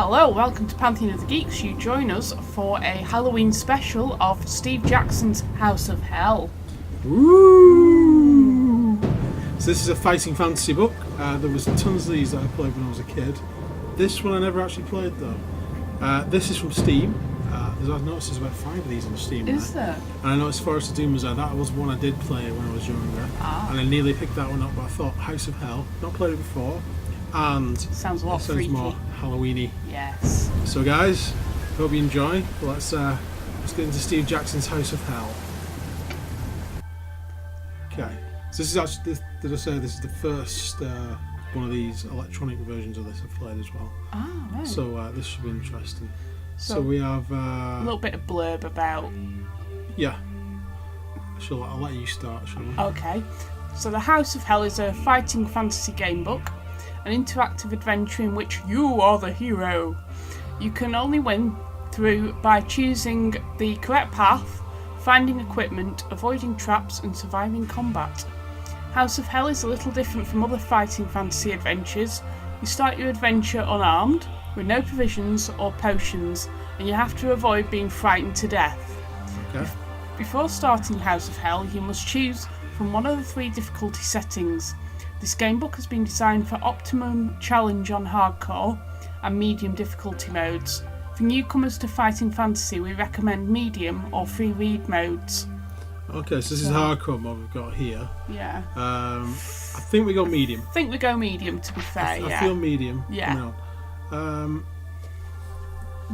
Hello, welcome to Pantheon of the Geeks. You join us for a Halloween special of Steve Jackson's House of Hell. Ooh. So this is a fighting fantasy book. There was tons of these that I played when I was a kid. This one I never actually played though. This is from Steam. I've noticed there's about 5 of these on Steam. Is there? And I noticed Forest of Doom was there. That was one I did play when I was younger. And I nearly picked that one up, but I thought House of Hell, not played it before. And sounds a lot freaky. More Halloween-y. Yes. So guys, hope you enjoy. Let's get into Steve Jackson's House of Hell. Okay. So this is actually, did I say this is the first one of these electronic versions of this I've played as well. Ah, right. So this should be interesting. So we have a little bit of blurb about. Yeah. I'll let you start, shall we? Okay. So the House of Hell is a fighting fantasy game book, an interactive adventure in which you are the hero. You can only win through by choosing the correct path, finding equipment, avoiding traps, and surviving combat. House of Hell is a little different from other fighting fantasy adventures. You start your adventure unarmed, with no provisions or potions, and you have to avoid being frightened to death. Okay. Before starting House of Hell, you must choose from one of the 3 difficulty settings. This game book has been designed for optimum challenge on hardcore and medium difficulty modes. For newcomers to fighting fantasy, we recommend medium or free read modes. Okay, so this is hardcore mode we've got here. Yeah. I think we go medium. I think we go medium, to be fair. I feel medium. Yeah.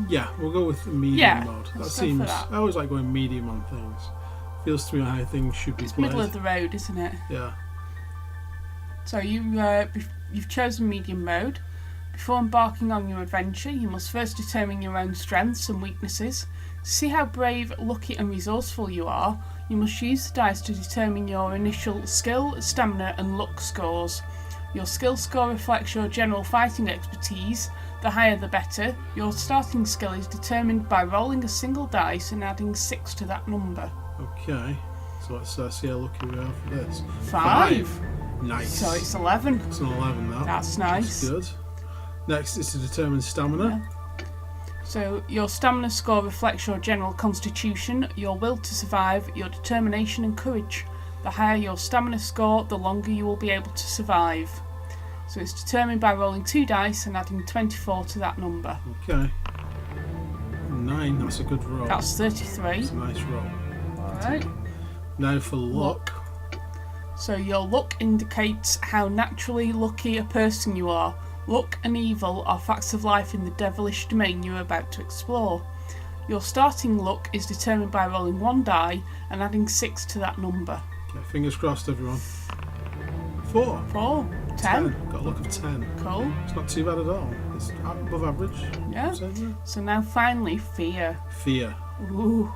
Yeah, we'll go with medium mode. That seems. I always like going medium on things. Feels to me how things should be played. It's middle of the road, isn't it? Yeah. So you've chosen medium mode. Before embarking on your adventure, you must first determine your own strengths and weaknesses. To see how brave, lucky and resourceful you are, you must use the dice to determine your initial skill, stamina and luck scores. Your skill score reflects your general fighting expertise. The higher the better. Your starting skill is determined by rolling a single dice and adding 6 to that number. Okay, so let's see how lucky we are for this. 5. Nice. So it's 11. It's an 11 now. That's nice. That's good. Next is to determine stamina. Yeah. So your stamina score reflects your general constitution, your will to survive, your determination and courage. The higher your stamina score, the longer you will be able to survive. So it's determined by rolling 2 dice and adding 24 to that number. Okay. 9, that's a good roll. That's 33. That's a nice roll. Alright. Now for luck. So your luck indicates how naturally lucky a person you are. Luck and evil are facts of life in the devilish domain you are about to explore. Your starting luck is determined by rolling 1 die and adding 6 to that number. Okay, fingers crossed everyone. 4. 10. Got a luck of 10. Cool. It's not too bad at all. It's above average. Yeah. So now finally, fear. Fear. Ooh.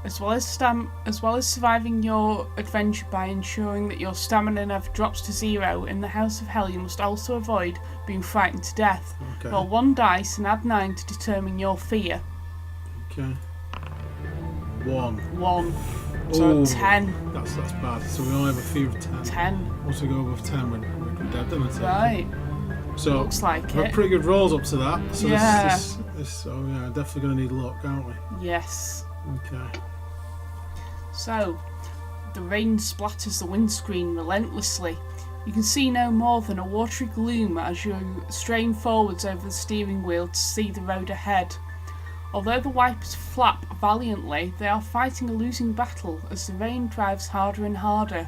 As well as surviving your adventure by ensuring that your stamina never drops to 0, in the House of Hell you must also avoid being frightened to death. Okay. Roll 1 dice and add 9 to determine your fear. Okay. 1. 1. So Ooh, 10. That's bad. So we only have a fear of 10. 10. Once we go above 10, we're dead, don't we? Right. So looks like we've got it. pretty good rolls up to that. So Yeah. so yeah, definitely going to need luck, aren't we? Yes. Okay. So, the rain splatters the windscreen relentlessly. You can see no more than a watery gloom as you strain forwards over the steering wheel to see the road ahead. Although the wipers flap valiantly, they are fighting a losing battle as the rain drives harder and harder.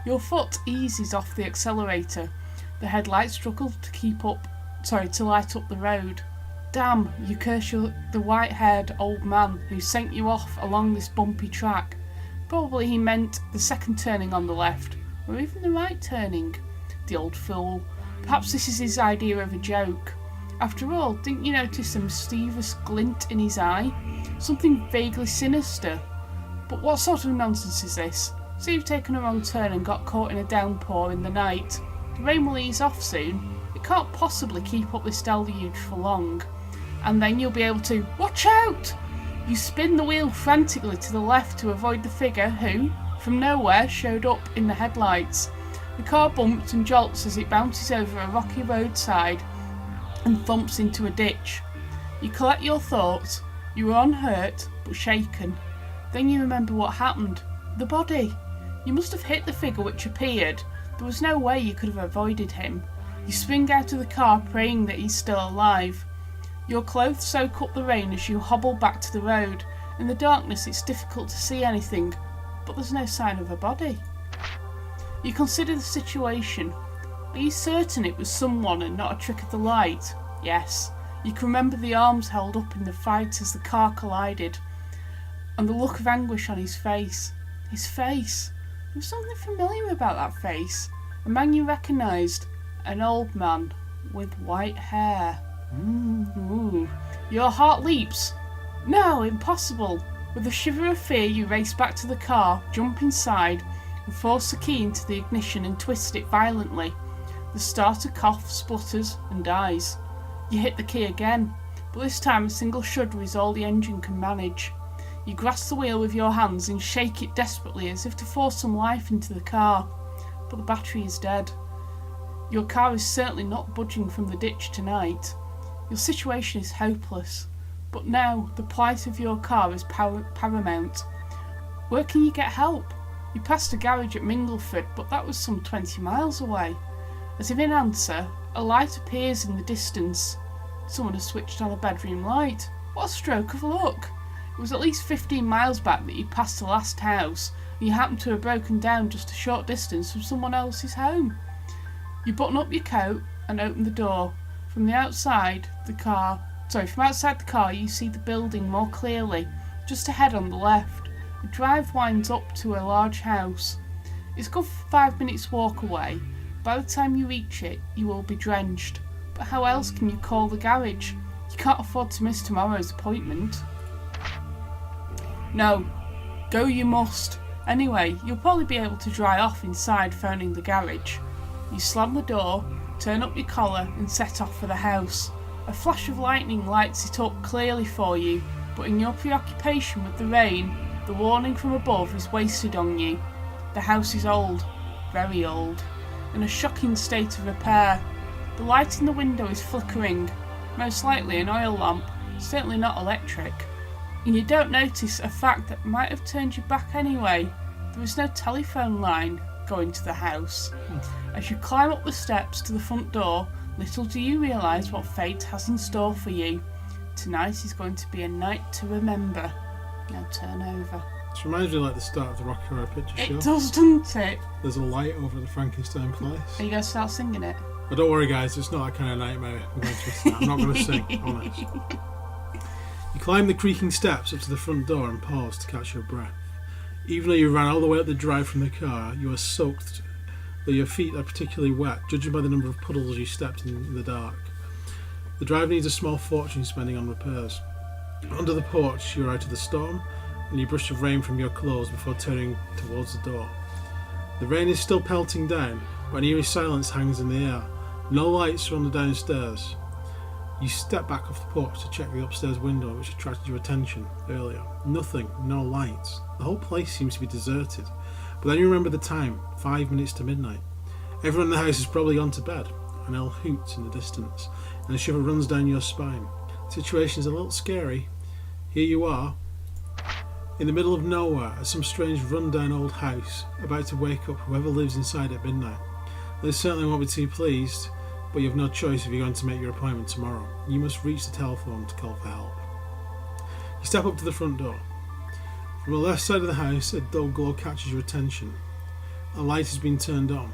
Your foot eases off the accelerator. The headlights struggle to light up the road. Damn, you curse the white-haired old man who sent you off along this bumpy track. Probably he meant the second turning on the left, or even the right turning. The old fool. Perhaps this is his idea of a joke. After all, didn't you notice a mischievous glint in his eye? Something vaguely sinister. But what sort of nonsense is this? So you've taken a wrong turn and got caught in a downpour in the night. The rain will ease off soon. It can't possibly keep up this deluge for long. And then you'll be able to... Watch out! You spin the wheel frantically to the left to avoid the figure who, from nowhere, showed up in the headlights. The car bumps and jolts as it bounces over a rocky roadside. and thumps into a ditch. You collect your thoughts. You are unhurt, but shaken. Then you remember what happened. The body. You must have hit the figure which appeared. There was no way you could have avoided him. You spring out of the car praying that he's still alive. Your clothes soak up the rain as you hobble back to the road. In the darkness it's difficult to see anything, but there's no sign of a body. You consider the situation. Are you certain it was someone and not a trick of the light? Yes. You can remember the arms held up in the fight as the car collided, and the look of anguish on his face. His face. There was something familiar about that face. A man you recognised. An old man with white hair. Ooh. Your heart leaps. No, impossible. With a shiver of fear you race back to the car, jump inside, and force the key into the ignition and twist it violently. The starter coughs, splutters, and dies. You hit the key again, but this time a single shudder is all the engine can manage. You grasp the wheel with your hands and shake it desperately as if to force some life into the car, but the battery is dead. Your car is certainly not budging from the ditch tonight. Your situation is hopeless, but now the plight of your car is paramount. Where can you get help? You passed a garage at Mingleford, but that was some 20 miles away. As if in answer, a light appears in the distance. Someone has switched on a bedroom light. What a stroke of luck! It was at least 15 miles back that you passed the last house, and you happened to have broken down just a short distance from someone else's home. You button up your coat and open the door. From outside the car you see the building more clearly. Just ahead on the left, the drive winds up to a large house. It's a good 5 minutes walk away. By the time you reach it, you will be drenched. But how else can you call the garage? You can't afford to miss tomorrow's appointment. No, go you must. Anyway, you'll probably be able to dry off inside phoning the garage. You slam the door, turn up your collar and set off for the house. A flash of lightning lights it up clearly for you, but in your preoccupation with the rain, the warning from above is wasted on you. The house is old, very old, in a shocking state of repair. The light in the window is flickering, most likely an oil lamp, certainly not electric. And you don't notice a fact that might have turned you back anyway. There is no telephone line going to the house. As you climb up the steps to the front door, little do you realise what fate has in store for you. Tonight is going to be a night to remember. Now turn over. This reminds me like the start of the Rocky Horror Picture Show. It does, doesn't it? There's a light over the Frankenstein place. Are you going to start singing it? But don't worry guys, it's not that kind of nightmare we're going through. I'm not going to sing, honest. You climb the creaking steps up to the front door and pause to catch your breath. Even though you ran all the way up the drive from the car, you are soaked, though your feet are particularly wet, judging by the number of puddles you stepped in the dark. The drive needs a small fortune spending on repairs. Under the porch, you are out of the storm, and you brush the rain from your clothes before turning towards the door. The rain is still pelting down, but an eerie silence hangs in the air. No lights are on the downstairs. You step back off the porch to check the upstairs window which attracted your attention earlier. Nothing, no lights. The whole place seems to be deserted. But then you remember the time, 5 minutes to midnight. Everyone in the house has probably gone to bed. An owl hoots in the distance, and a shiver runs down your spine. The situation is a little scary. Here you are, in the middle of nowhere, at some strange run-down old house, about to wake up whoever lives inside at midnight. They certainly won't be too pleased, but you have no choice if you're going to make your appointment tomorrow. You must reach the telephone to call for help. You step up to the front door. From the left side of the house, a dull glow catches your attention. A light has been turned on.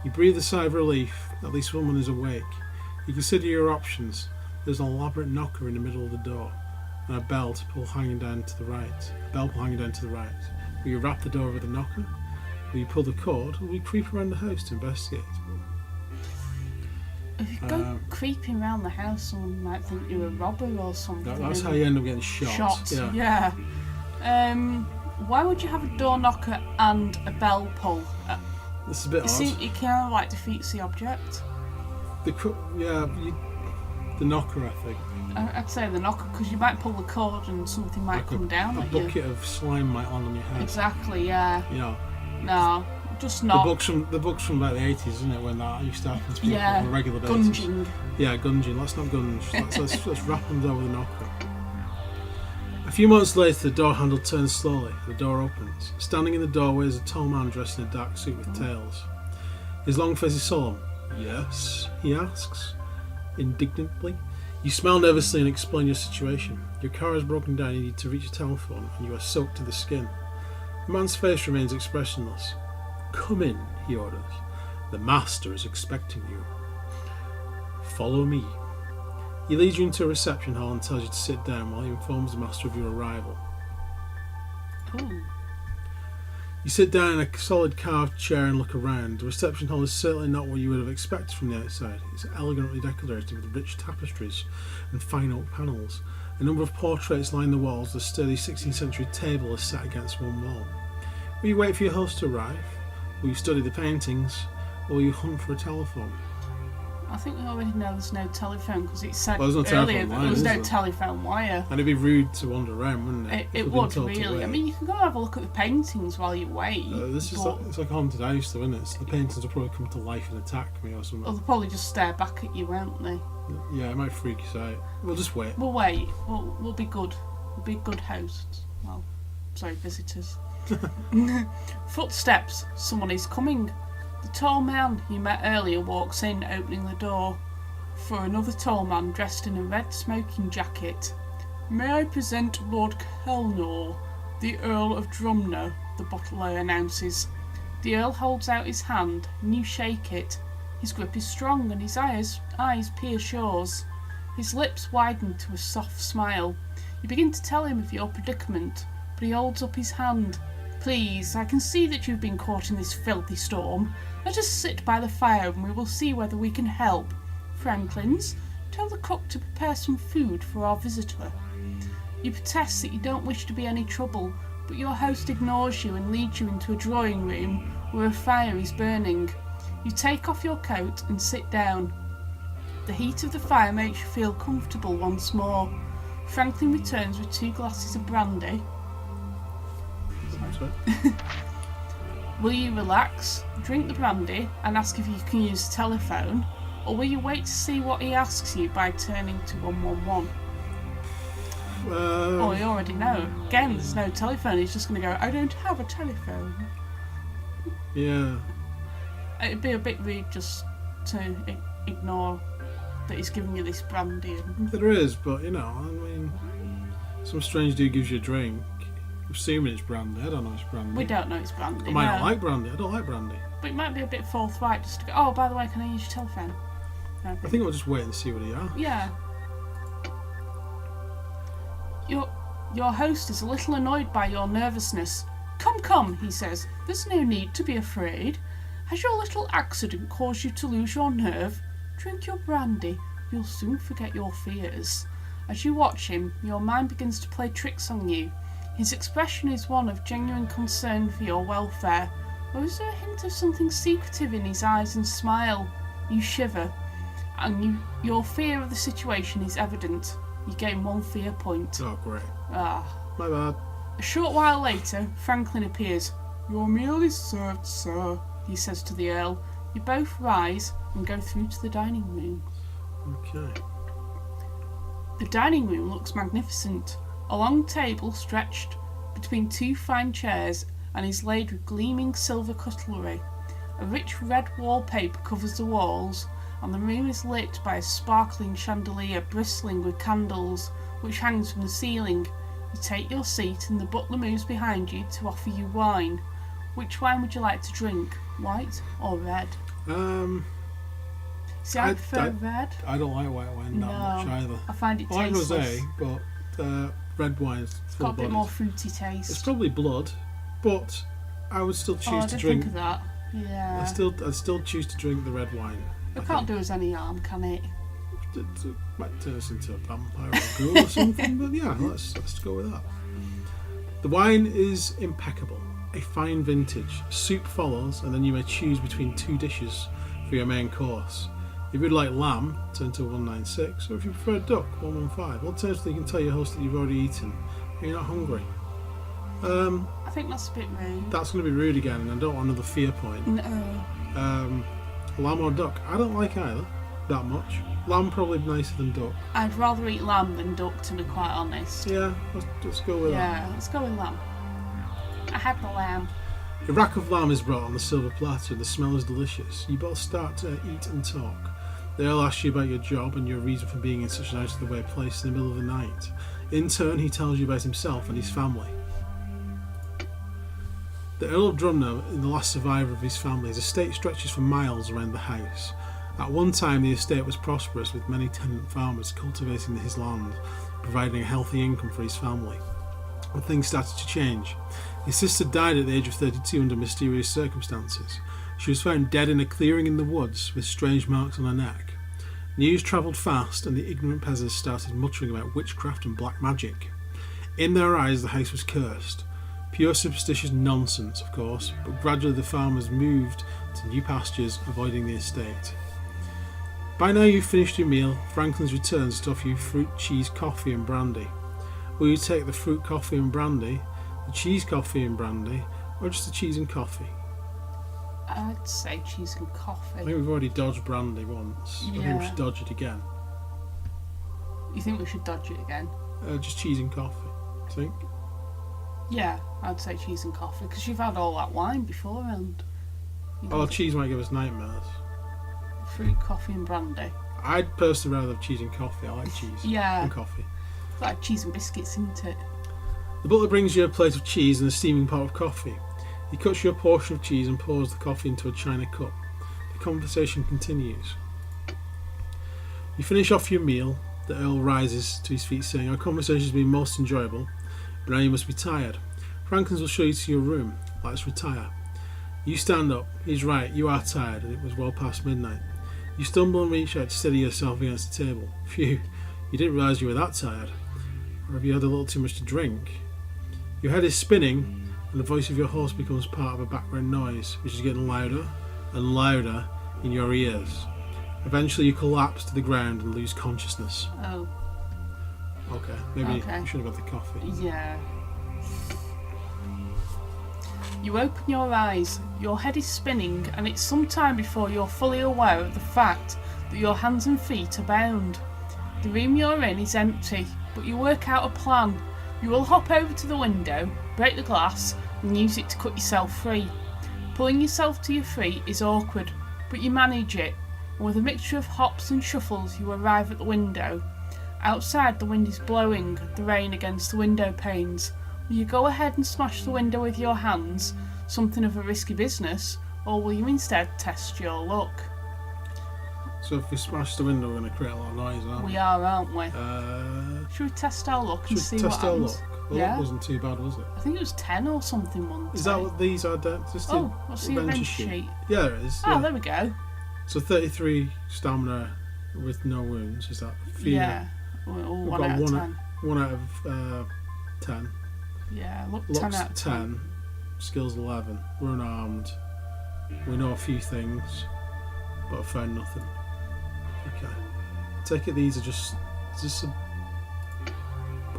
You breathe a sigh of relief, at least someone is awake. You consider your options. There's an elaborate knocker in the middle of the door, and a bell pull hanging down to the right. Will you rap the door with the knocker? Will you pull the cord, or will you creep around the house to investigate? If you go creeping around the house, someone might think you're a robber or something. That's how you end up getting shot. Yeah. Why would you have a door knocker and a bell pull? This is a bit odd. It kind of like defeats the object. The knocker, I think. I'd say the knocker, because you might pull the cord and something might come down at you. A bucket of slime might land on your head. Exactly, yeah. Yeah. No, Just The not. book's from like the 80s, isn't it? When that used to happen to people Yeah, on a regular basis. gunging. Yeah, gunging. Let's not gunge. Let's wrap them down with a knocker. A few moments later, the door handle turns slowly. The door opens. Standing in the doorway is a tall man dressed in a dark suit with tails. His long face is solemn. Yes, he asks, indignantly. You smile nervously and explain your situation. Your car has broken down, you need to reach a telephone, and you are soaked to the skin. The man's face remains expressionless. Come in, he orders. The master is expecting you. Follow me. He leads you into a reception hall and tells you to sit down while he informs the master of your arrival. Ooh. You sit down in a solid carved chair and look around. The reception hall is certainly not what you would have expected from the outside. It's elegantly decorated with rich tapestries and fine oak panels. A number of portraits line the walls. The sturdy 16th century table is set against one wall. Will you wait for your host to arrive? Will you study the paintings? Or will you hunt for a telephone? I think we already know there's no telephone because it said Well, there's no earlier telephone that line, there was is no there? telephone wire. And it'd be rude to wander around, wouldn't it? It would really. I mean, you can go and have a look at the paintings while you wait. This is but- it's like a haunted house, though, isn't it? So the paintings will probably come to life and attack me or something. Or they'll probably just stare back at you, won't they? Yeah, it might freak you out. We'll just wait. We'll wait. We'll be good. We'll be good hosts. Well, sorry, visitors. Footsteps. Someone is coming. The tall man you met earlier walks in, opening the door. For another tall man dressed in a red smoking jacket. May I present Lord Kelnor, the Earl of Drumner, the butler announces. The Earl holds out his hand, and you shake it. His grip is strong, and his eyes pierce yours. His lips widen to a soft smile. You begin to tell him of your predicament, but he holds up his hand. Please, I can see that you've been caught in this filthy storm. Let us sit by the fire, and we will see whether we can help. Franklins, tell the cook to prepare some food for our visitor. You protest that you don't wish to be any trouble, but your host ignores you and leads you into a drawing room where a fire is burning. You take off your coat and sit down. The heat of the fire makes you feel comfortable once more. Franklin returns with 2 glasses of brandy. That's right. Will you relax, drink the brandy, and ask if you can use the telephone, or will you wait to see what he asks you by turning to 111? Oh, you already know. Again, there's no telephone. He's just going to go, I don't have a telephone. Yeah. It'd be a bit rude just to ignore that he's giving you this brandy. There is, but I mean, some strange dude gives you a drink. Assuming it's brandy. I don't know it's brandy. We don't know it's brandy. I might not no. like brandy. I don't like brandy. But it might be a bit forthright just to go, oh, by the way, can I use your telephone? No. I think I'll just wait and see what he asks. Yeah. Your host is a little annoyed by your nervousness. Come, he says. There's no need to be afraid. Has your little accident caused you to lose your nerve? Drink your brandy. You'll soon forget your fears. As you watch him, your mind begins to play tricks on you. His expression is one of genuine concern for your welfare. Or is there a hint of something secretive in his eyes and smile? You shiver, and your fear of the situation is evident. You gain 1 fear point. Oh, great. Ah. My bad. A short while later, Franklin appears. Your meal is served, sir, he says to the Earl. You both rise and go through to the dining room. Okay. The dining room looks magnificent. A long table stretched between 2 fine chairs and is laid with gleaming silver cutlery. A rich red wallpaper covers the walls, and the room is lit by a sparkling chandelier bristling with candles, which hangs from the ceiling. You take your seat and the butler moves behind you to offer you wine. Which wine would you like to drink? White or red? See, I prefer red. I don't like white wine that much either. I find it I like tasteless. rosé, but red wine's It's got a bit more fruity taste. It's probably blood, but I would still choose to I drink. think of that. Yeah. I'd still choose to drink the red wine. It can't do us any harm, can it? It might turn us into a vampire or a ghoul or something, but yeah, let's go with that. The wine is impeccable, a fine vintage. Soup follows, and then you may choose between 2 dishes for your main course. If you'd like lamb, turn to 196, or if you prefer duck, 115. Alternatively, you can tell your host that you've already eaten and you're not hungry. I think that's a bit rude. That's going to be rude again, and I don't want another fear point. No. Lamb or duck? I don't like either that much. Lamb probably nicer than duck. I'd rather eat lamb than duck, to be quite honest. Yeah, let's go with that. Yeah, let's go with lamb. I had the lamb. A rack of lamb is brought on the silver platter. The smell is delicious. You both start to eat and talk. They all ask you about your job and your reason for being in such an out-of-the-way place in the middle of the night. In turn, he tells you about himself and his family. The Earl of Drumner is the last survivor of his family. His estate stretches for miles around the house. At one time, the estate was prosperous, with many tenant farmers cultivating his land, providing a healthy income for his family. But things started to change. His sister died at the age of 32 under mysterious circumstances. She was found dead in a clearing in the woods, with strange marks on her neck. News travelled fast, and the ignorant peasants started muttering about witchcraft and black magic. In their eyes, the house was cursed. Pure superstitious nonsense, of course, but gradually the farmers moved to new pastures, avoiding the estate. By now you've finished your meal. Franklin's returns to offer you fruit, cheese, coffee and brandy. Will you take the fruit, coffee and brandy, the cheese, coffee and brandy, or just the cheese and coffee? I'd say cheese and I coffee. think we've already dodged brandy once. I think we Yeah. should dodge it again. You think we should dodge it again? Just cheese and coffee, I think. Yeah, I'd say cheese and coffee, because you've had all that wine before, and... You know, Oh, cheese might give us nightmares. fruit, coffee and brandy. I'd personally rather have cheese and coffee. I like cheese Yeah. and coffee. It's like cheese and biscuits, isn't it? The butler brings you a plate of cheese and a steaming pot of coffee. He cuts you a portion of cheese and pours the coffee into a china cup. The conversation continues. You finish off your meal. The Earl rises to his feet, saying, "Our conversation has been most enjoyable, but now you must be tired. Franklin's will show you to your room. Let's retire." You stand up. He's right, you are tired, and it was well past midnight. You stumble and reach out to steady yourself against the table. Phew, you didn't realise you were that tired. Or have you had a little too much to drink? Your head is spinning, and the voice of your horse becomes part of a background noise, which is getting louder and louder in your ears. Eventually you collapse to the ground and lose consciousness. Oh, Okay, maybe Okay. you should have got the coffee. yeah. You open your eyes, your head is spinning, and it's some time before you're fully aware of the fact that your hands and feet are bound. The room you're in is empty, but you work out a plan. You will hop over to the window, break the glass, and use it to cut yourself free. Pulling yourself to your feet is awkward, but you manage it, and with a mixture of hops and shuffles you arrive at the window. Outside the wind is blowing, the rain against the window panes. Will you go ahead and smash the window with your hands, something of a risky business, or will you instead test your luck? So if we smash the window, we're going to create a lot of noise, aren't we? We are, aren't we? Should Should we test our luck we and see what test our happens? luck? The Yeah. luck wasn't too bad, was it? I think it was 10 or something one Is that time. what these are? Just Oh, what's the adventure sheet? sheet? Yeah, it is. Oh, Yeah. there we go. So 33 stamina with no wounds. Is that fear? Yeah. Oh, We've 1 got out of one 10. 1 out of 10. Yeah, look, 10 Looks out of 10. 10. Skills 11. We're unarmed. We know a few things, but I found nothing. Okay. I take it these are just. Is this a.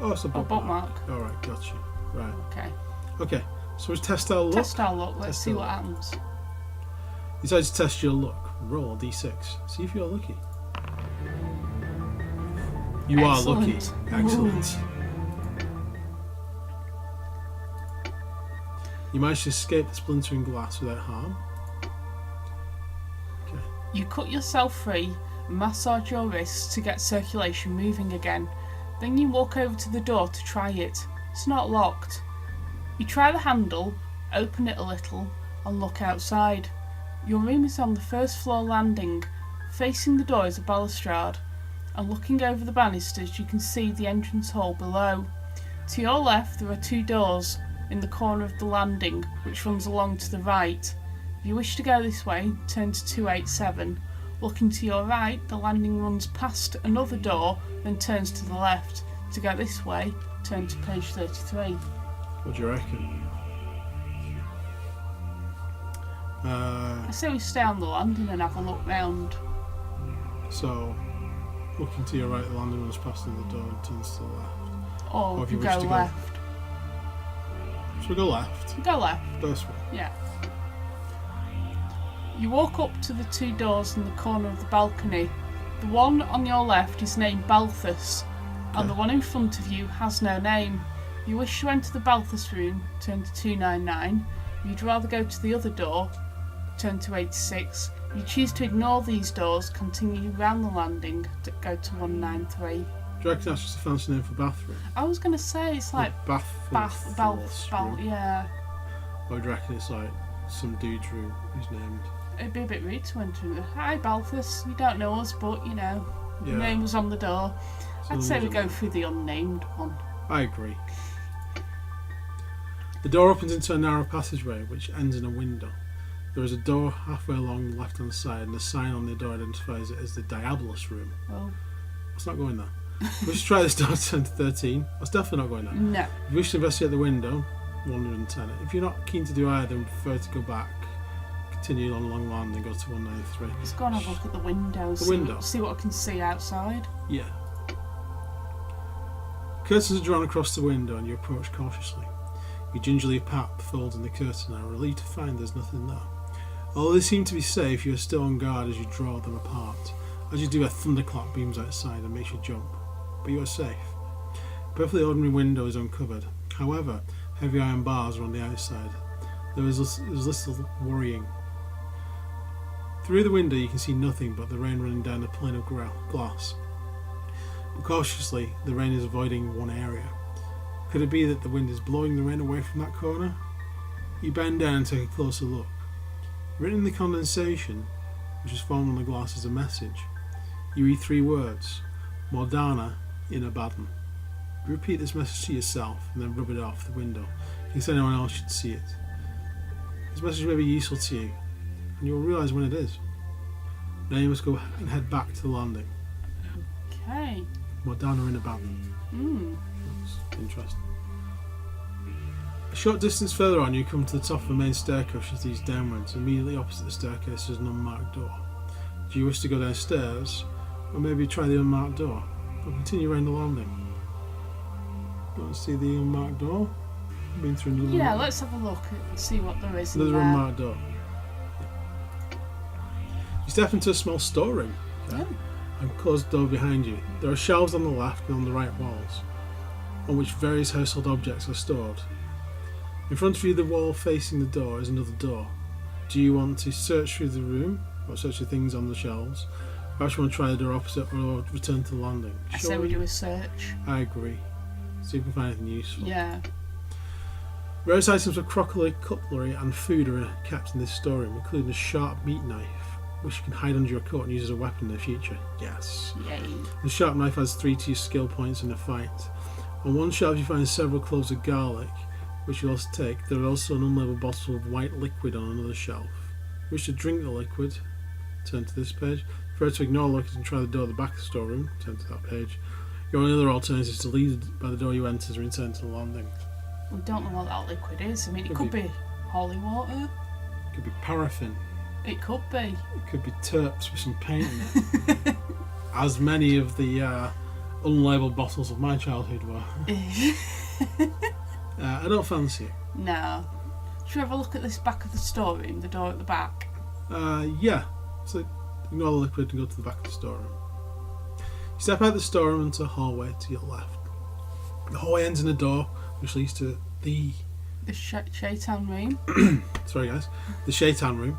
Oh, it's a Oh, bookmark. bookmark. Alright, got you. Right. Okay. Okay, so let's test our luck. Test our luck. Let's Test see our what luck. happens. Decide to test your luck. Roll a d6. See if you're lucky. You are lucky. Excellent. Excellent. You managed to escape the splintering glass without harm. Okay. You cut yourself free and massage your wrists to get circulation moving again. Then you walk over to the door to try it. It's not locked. You try the handle, open it a little, and look outside. Your room is on the first floor landing. Facing the door is a balustrade, and looking over the banisters you can see the entrance hall below. To your left there are 2 doors in the corner of the landing, which runs along to the right. If you wish to go this way, turn to 287. Looking to your right, the landing runs past another door, then turns to the left. To go this way, turn to page 33. What do you reckon? I say we stay on the landing and have a look round. So, looking to your right, the landing runs past the door and turns to the left. Or Or we if you can wish go to go- left. we go left. Go left. First one. Yeah. You walk up to the two doors in the corner of the balcony. The one on your left is named Balthus, and the one in front of you has no name. You wish to enter the Balthus room, turn to 299. You'd rather go to the other door, turn to 86. You choose to ignore these doors, continue round the landing, to go to 193. Do you reckon that's just a fancy name for bathroom? I was going to say it's like yeah. Or do you reckon it's like some dude's room who's named? It'd be a bit rude to enter in. Hi Balthus, you don't know us, but you know, your name was on the door. I'd say we go through the unnamed one. I agree. The door opens into a narrow passageway which ends in a window. There is a door halfway along the left hand side, and a sign on the door identifies it as the Diabolus room. Oh. Let's not go in there. We should try this door to turn to 13. That's definitely not going there. No. If you wish to investigate the window, 110. If you're not keen to do either and prefer to go back, continue on along the land and go to 193. Let's go and have a look at the windows. See what I can see outside. Yeah. Curtains are drawn across the window and you approach cautiously. You gingerly pat the folds in the curtain and are relieved to find there's nothing there. Although they seem to be safe, you are still on guard as you draw them apart. As you do, a thunderclap beams outside and makes you jump. But you are safe. A perfectly ordinary window is uncovered. However, heavy iron bars are on the outside. There is little worrying. Through the window you can see nothing but the rain running down a plane of glass. But cautiously, the rain is avoiding one area. Could it be that the wind is blowing the rain away from that corner? You bend down and take a closer look. Written in the condensation, which is formed on the glass, is a message. You read 3 words: Mordana in Abaddon. You repeat this message to yourself and then rub it off the window in case anyone else should see it. This message may be useful to you, and you will realise when it is. Now you must go and head back to the landing. Okay. Mordana in Abaddon. That's interesting. A short distance further on, you come to the top of the main staircase which leads downwards. Immediately opposite the staircase is an unmarked door. Do you wish to go downstairs, or maybe try the unmarked door, or continue around the landing? You want to see the unmarked door? Been through another. Yeah, let's have a look and see what there is. Another unmarked door. You step into a small storeroom. Okay? And close the door behind you. There are shelves on the left and on the right walls, on which various household objects are stored. In front of you, the wall facing the door is another door. Do you want to search through the room, or search the things on the shelves? Perhaps you want to try the door opposite, or return to the landing? I say we do a search. I agree. See if we can find anything useful. Yeah. Various items of crockery, cutlery and food are kept in this storeroom, including a sharp meat knife, which you can hide under your coat and use as a weapon in the future. Yes. Yay. The sharp knife has 3 to use skill points in a fight. On one shelf you find several cloves of garlic, which you also take. There is also an unlabelled bottle of white liquid on another shelf. Wish to drink the liquid? Turn to this page. Prefer to ignore the liquid and try the door at the back of the storeroom? Turn to that page. Your only other alternative is to leave by the door you entered and return to the landing. We don't know what that liquid is. I mean, it could be holy water. It could be paraffin. It could be. It could be terps with some paint in it. As many of the unlabelled bottles of my childhood were. I don't fancy it. No. Should we have a look at this back of the storeroom, the door at the back? Yeah. So ignore the liquid and go to the back of the storeroom. You step out the storeroom into a hallway to your left. The hallway ends in a door which leads to the Shaitan room. Sorry guys. The Shaitan room.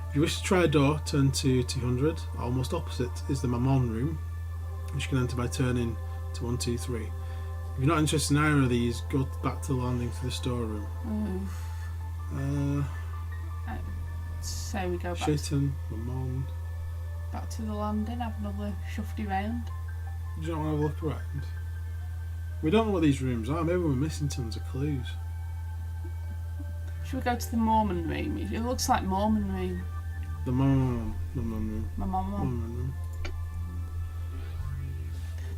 If you wish to try a door, turn to 200. Almost opposite is the Mammon room, which you can enter by turning to 123. If you're not interested in either of these, go back to the landing to the storeroom. So we go back. Shaitan, Mammon. Back to the landing, have another shufty round. Do you not want to have a look around? We don't know what these rooms are. Maybe we're missing tons of clues. Should we go to the Mormon room? It looks like Mormon room. The Mormon room. Mormon room.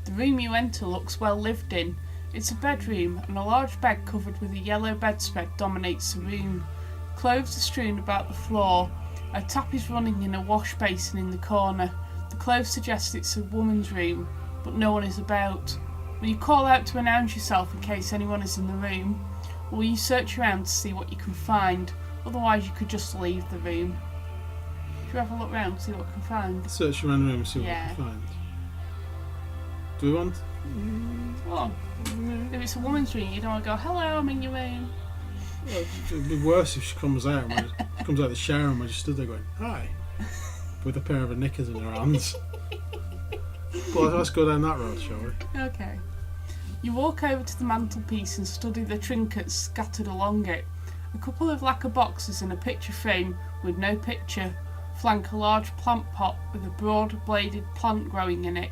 The room you enter looks well lived in. It's a bedroom, and a large bed covered with a yellow bedspread dominates the room. Clothes are strewn about the floor. A tap is running in a wash basin in the corner. The clothes suggest it's a woman's room, but no one is about. When you call out to announce yourself in case anyone is in the room, or will you search around to see what you can find? Otherwise, you could just leave the room. Should we have a look around to see what we can find? Search around the room and see what Yeah. we can find. Do we want? Well, if it's a woman's room, you don't want to go, hello, I'm in your room. Well, it'd be worse if she comes out of the shower and we're just stood there going, hi, with a pair of knickers in her hands. Well, let's go down that road, shall we? Okay. You walk over to the mantelpiece and study the trinkets scattered along it. A couple of lacquer boxes and a picture frame with no picture flank a large plant pot with a broad-bladed plant growing in it.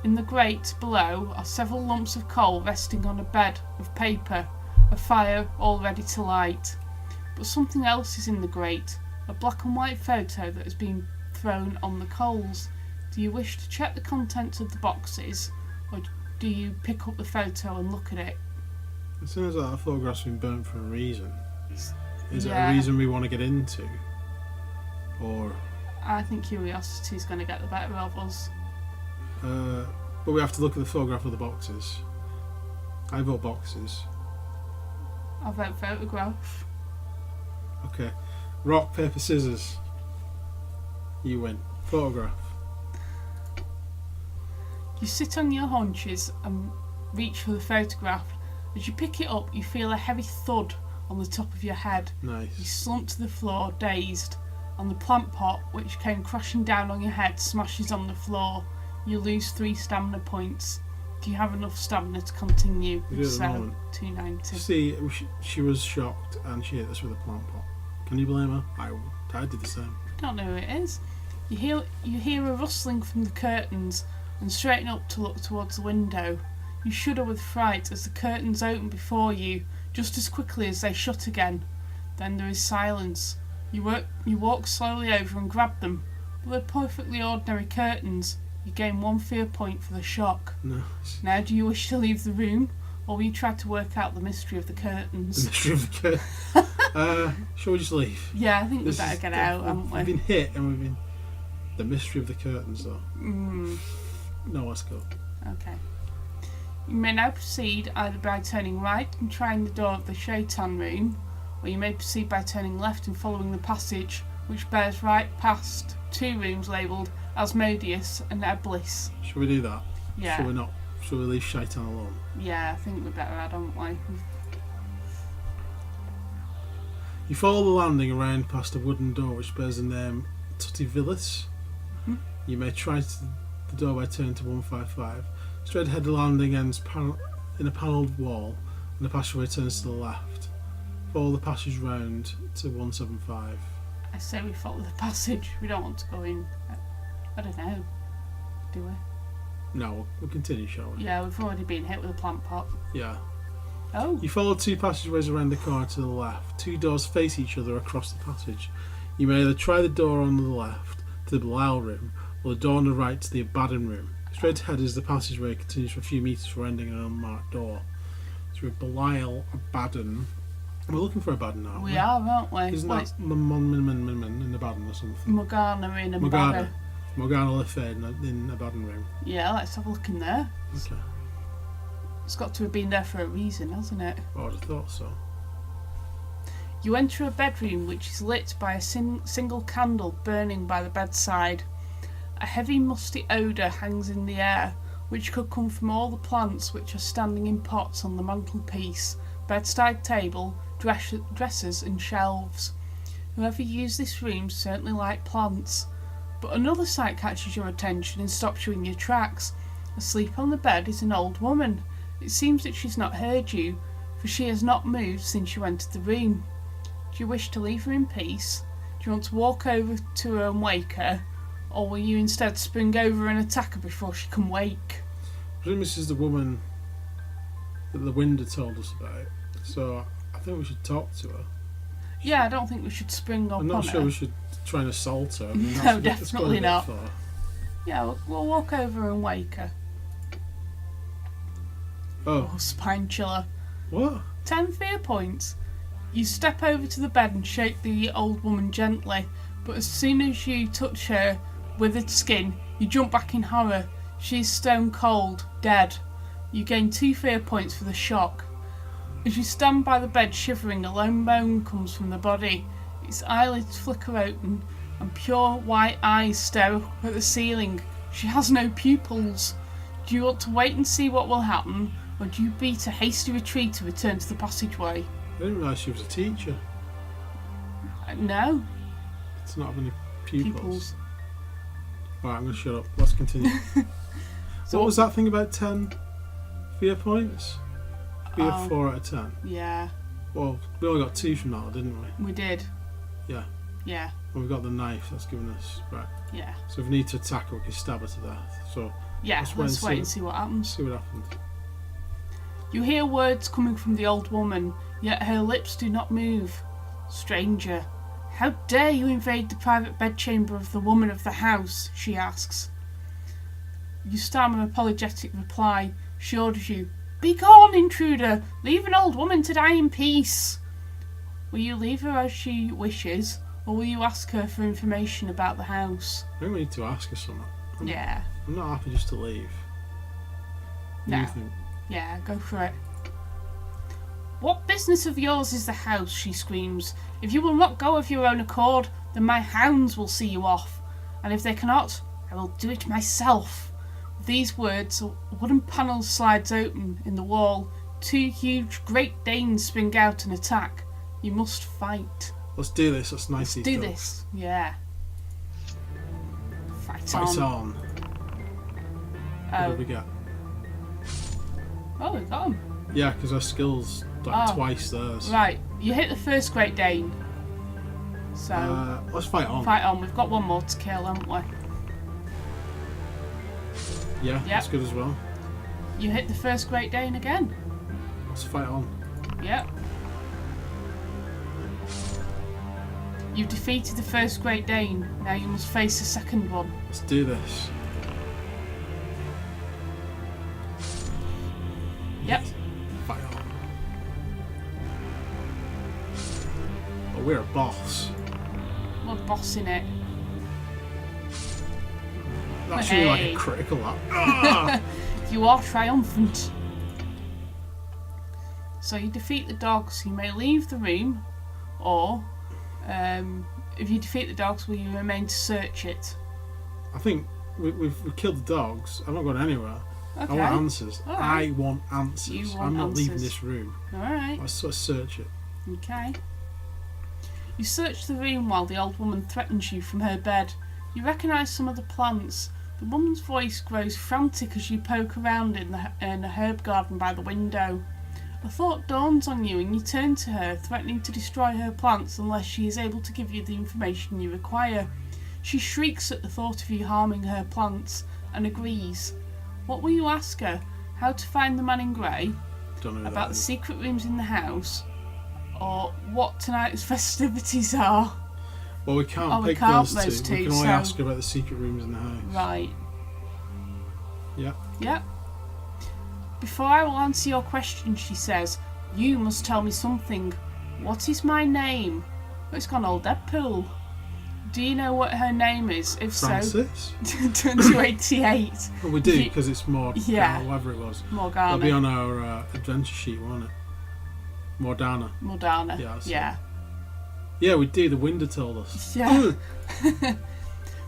In the grate below are several lumps of coal resting on a bed of paper, a fire all ready to light. But something else is in the grate, a black and white photo that has been thrown on the coals. Do you wish to check the contents of the boxes, or do you pick up the photo and look at it? It sounds like that photograph's been burnt for a reason. Is it Yeah. a reason we want to get into? Or... I think curiosity is going to get the better of us. but we have to look at the photograph of the boxes. I vote boxes. I vote photograph. Okay. Rock, paper, scissors. You win. Photograph. You sit on your haunches and reach for the photograph. As you pick it up, you feel a heavy thud on the top of your head. You Nice. slump to the floor, dazed, and the plant pot, which came crashing down on your head, smashes on the floor. You lose 3 stamina points. Do you have enough stamina to continue? We do at the So, moment. 290. See, she was shocked and she hit us with a plant pot. Can you blame her? I did the same. Don't know who it is. You hear a rustling from the curtains and straighten up to look towards the window. You shudder with fright as the curtains open before you, just as quickly as they shut again. Then there is silence. You walk slowly over and grab them, but they're perfectly ordinary curtains. You gain 1 fear point for the shock. No. Now, do you wish to leave the room, or will you try to work out the mystery of the The curtains? mystery of the curtain. Shall we just leave? Yeah, I think we better get out, haven't We've we? been hit and we've been... The mystery of the curtains, though. No, let's go. Okay. You may now proceed either by turning right and trying the door of the shaitan room, or you may proceed by turning left and following the passage, which bears right past 2 rooms labelled Asmodeus and Eblis. Shall we do that? Yeah. Shall we not? Shall we leave Shaitan alone? Yeah, I think we better add, don't we? You follow the landing around past a wooden door which bears the name Tutti Villas. You may try the door by turning to 155. Straight ahead, the landing ends in a panelled wall, and the passageway turns to the left. Follow the passage round to 175. I say we follow the passage. We don't want to go in. I don't know. Do we? No, we'll continue, shall we? Yeah, we've already been hit with a plant pot. Yeah. Oh. You follow 2 passageways around the corner to the left. 2 doors face each other across the passage. You may either try the door on the left to the Bilal room, or the door on the right to the Abaddon room. Straight ahead as the passageway continues for a few metres before ending in an unmarked door. Through Belial, Abaddon. We're looking for Abaddon now. We are, aren't we? Isn't Well, that in Abaddon or something? Morgana in a Morgana. banner. Morgana Le Fay in Abaddon room. Yeah, let's have a look in there. Okay. It's got to have been there for a reason, hasn't it? I would have thought so. You enter a bedroom which is lit by a single candle burning by the bedside. A heavy musty odour hangs in the air, which could come from all the plants which are standing in pots on the mantelpiece, bedside table, dressers and shelves. Whoever used this room certainly liked plants. But another sight catches your attention and stops you in your tracks. Asleep on the bed is an old woman. It seems that she's not heard you, for she has not moved since you entered the room. Do you wish to leave her in peace? Do you want to walk over to her and wake her? Or will you instead spring over and attack her before she can wake? I presume this is the woman that the wind had told us about. So I think we should talk to her. Yeah, I don't think we should spring up I'm on not sure her. we should try and assault her. I mean, No, that's a bit- that's definitely gone a not. bit far. Yeah, we'll walk over and wake her. Oh, Oh, spine chiller. what? 10 fear points. You step over to the bed and shake the old woman gently, but as soon as you touch her withered skin, you jump back in horror. She's stone cold, dead. You gain 2 fear points for the shock. As you stand by the bed shivering, a lone moan comes from the body. Its eyelids flicker open and pure white eyes stare up at the ceiling. She has no pupils. Do you want to wait and see what will happen, or do you beat a hasty retreat to return to the passageway? I didn't realise she was a teacher. No. It's not having any pupils. Alright, I'm going to shut up. Let's continue. So what was that thing about 10 fear points? Fear 4 out of 10. Yeah. Well, we only got 2 from that, didn't we? We did. Yeah. Yeah. And we've got the knife that's given us. Right. Yeah. So if we need to attack her, we can stab her to death. So yeah, let's wait and see what happens. See what happens. You hear words coming from the old woman, yet her lips do not move. Stranger, how dare you invade the private bedchamber of the woman of the house? She asks. You stammer an apologetic reply. She orders you, "Begone, intruder! Leave an old woman to die in peace!" Will you leave her as she wishes, or will you ask her for information about the house? I think we need to ask her something. Yeah. I'm not happy just to leave. What do you think? Yeah, go for it. What business of yours is the house? She screams. If you will not go of your own accord, then my hounds will see you off. And if they cannot, I will do it myself. With these words, a wooden panel slides open in the wall. 2 huge Great Danes spring out and attack. You must fight. Let's do this. Let's nice these Do dogs. this. Yeah. Fight on. What Oh. did we get? Oh, we got him. Yeah, because our skill's like Oh. twice theirs. Right, you hit the first Great Dane. So, Let's fight on. fight on. We've got one more to kill, haven't we? Yeah, that's good as well. You hit the first Great Dane again. Let's fight on. Yep. You've defeated the first Great Dane. Now you must face the second one. Let's do this. Yep. Fight on. Oh, we're a boss. We're bossing it. That's really like Hey. a critical that. Ah! You are triumphant. So you defeat the dogs. You may leave the room, or if you defeat the dogs, will you remain to search it? I think we've killed the dogs. I'm not going anywhere. Okay. I want answers. All right. I want answers. You want I'm not leaving answers. this room. Alright. Let's sort of search it. Okay. You search the room while the old woman threatens you from her bed. You recognise some of the plants. The woman's voice grows frantic as you poke around in the herb garden by the window. A thought dawns on you and you turn to her, threatening to destroy her plants unless she is able to give you the information you require. She shrieks at the thought of you harming her plants and agrees. What will you ask her? How to find the man in grey? Don't know who About that the is. secret rooms in the house? Or what tonight's festivities are? Well, we can't Oh, we pick can't those those two. We two, can only so- ask about the secret rooms in the house. Right. Yeah. Yep. Before I will answer your question, she says, you must tell me something. What is my name? Oh, it's gone all Deadpool. Do you know what her name is? If Francis? so, 288. Well, we do You- because it's more. Yeah. Whatever it was. It'll Morgana. be on our adventure sheet, won't it? Mordana. Morgana. Yeah, that's Yeah. Yeah, we do. The window told us. Yeah.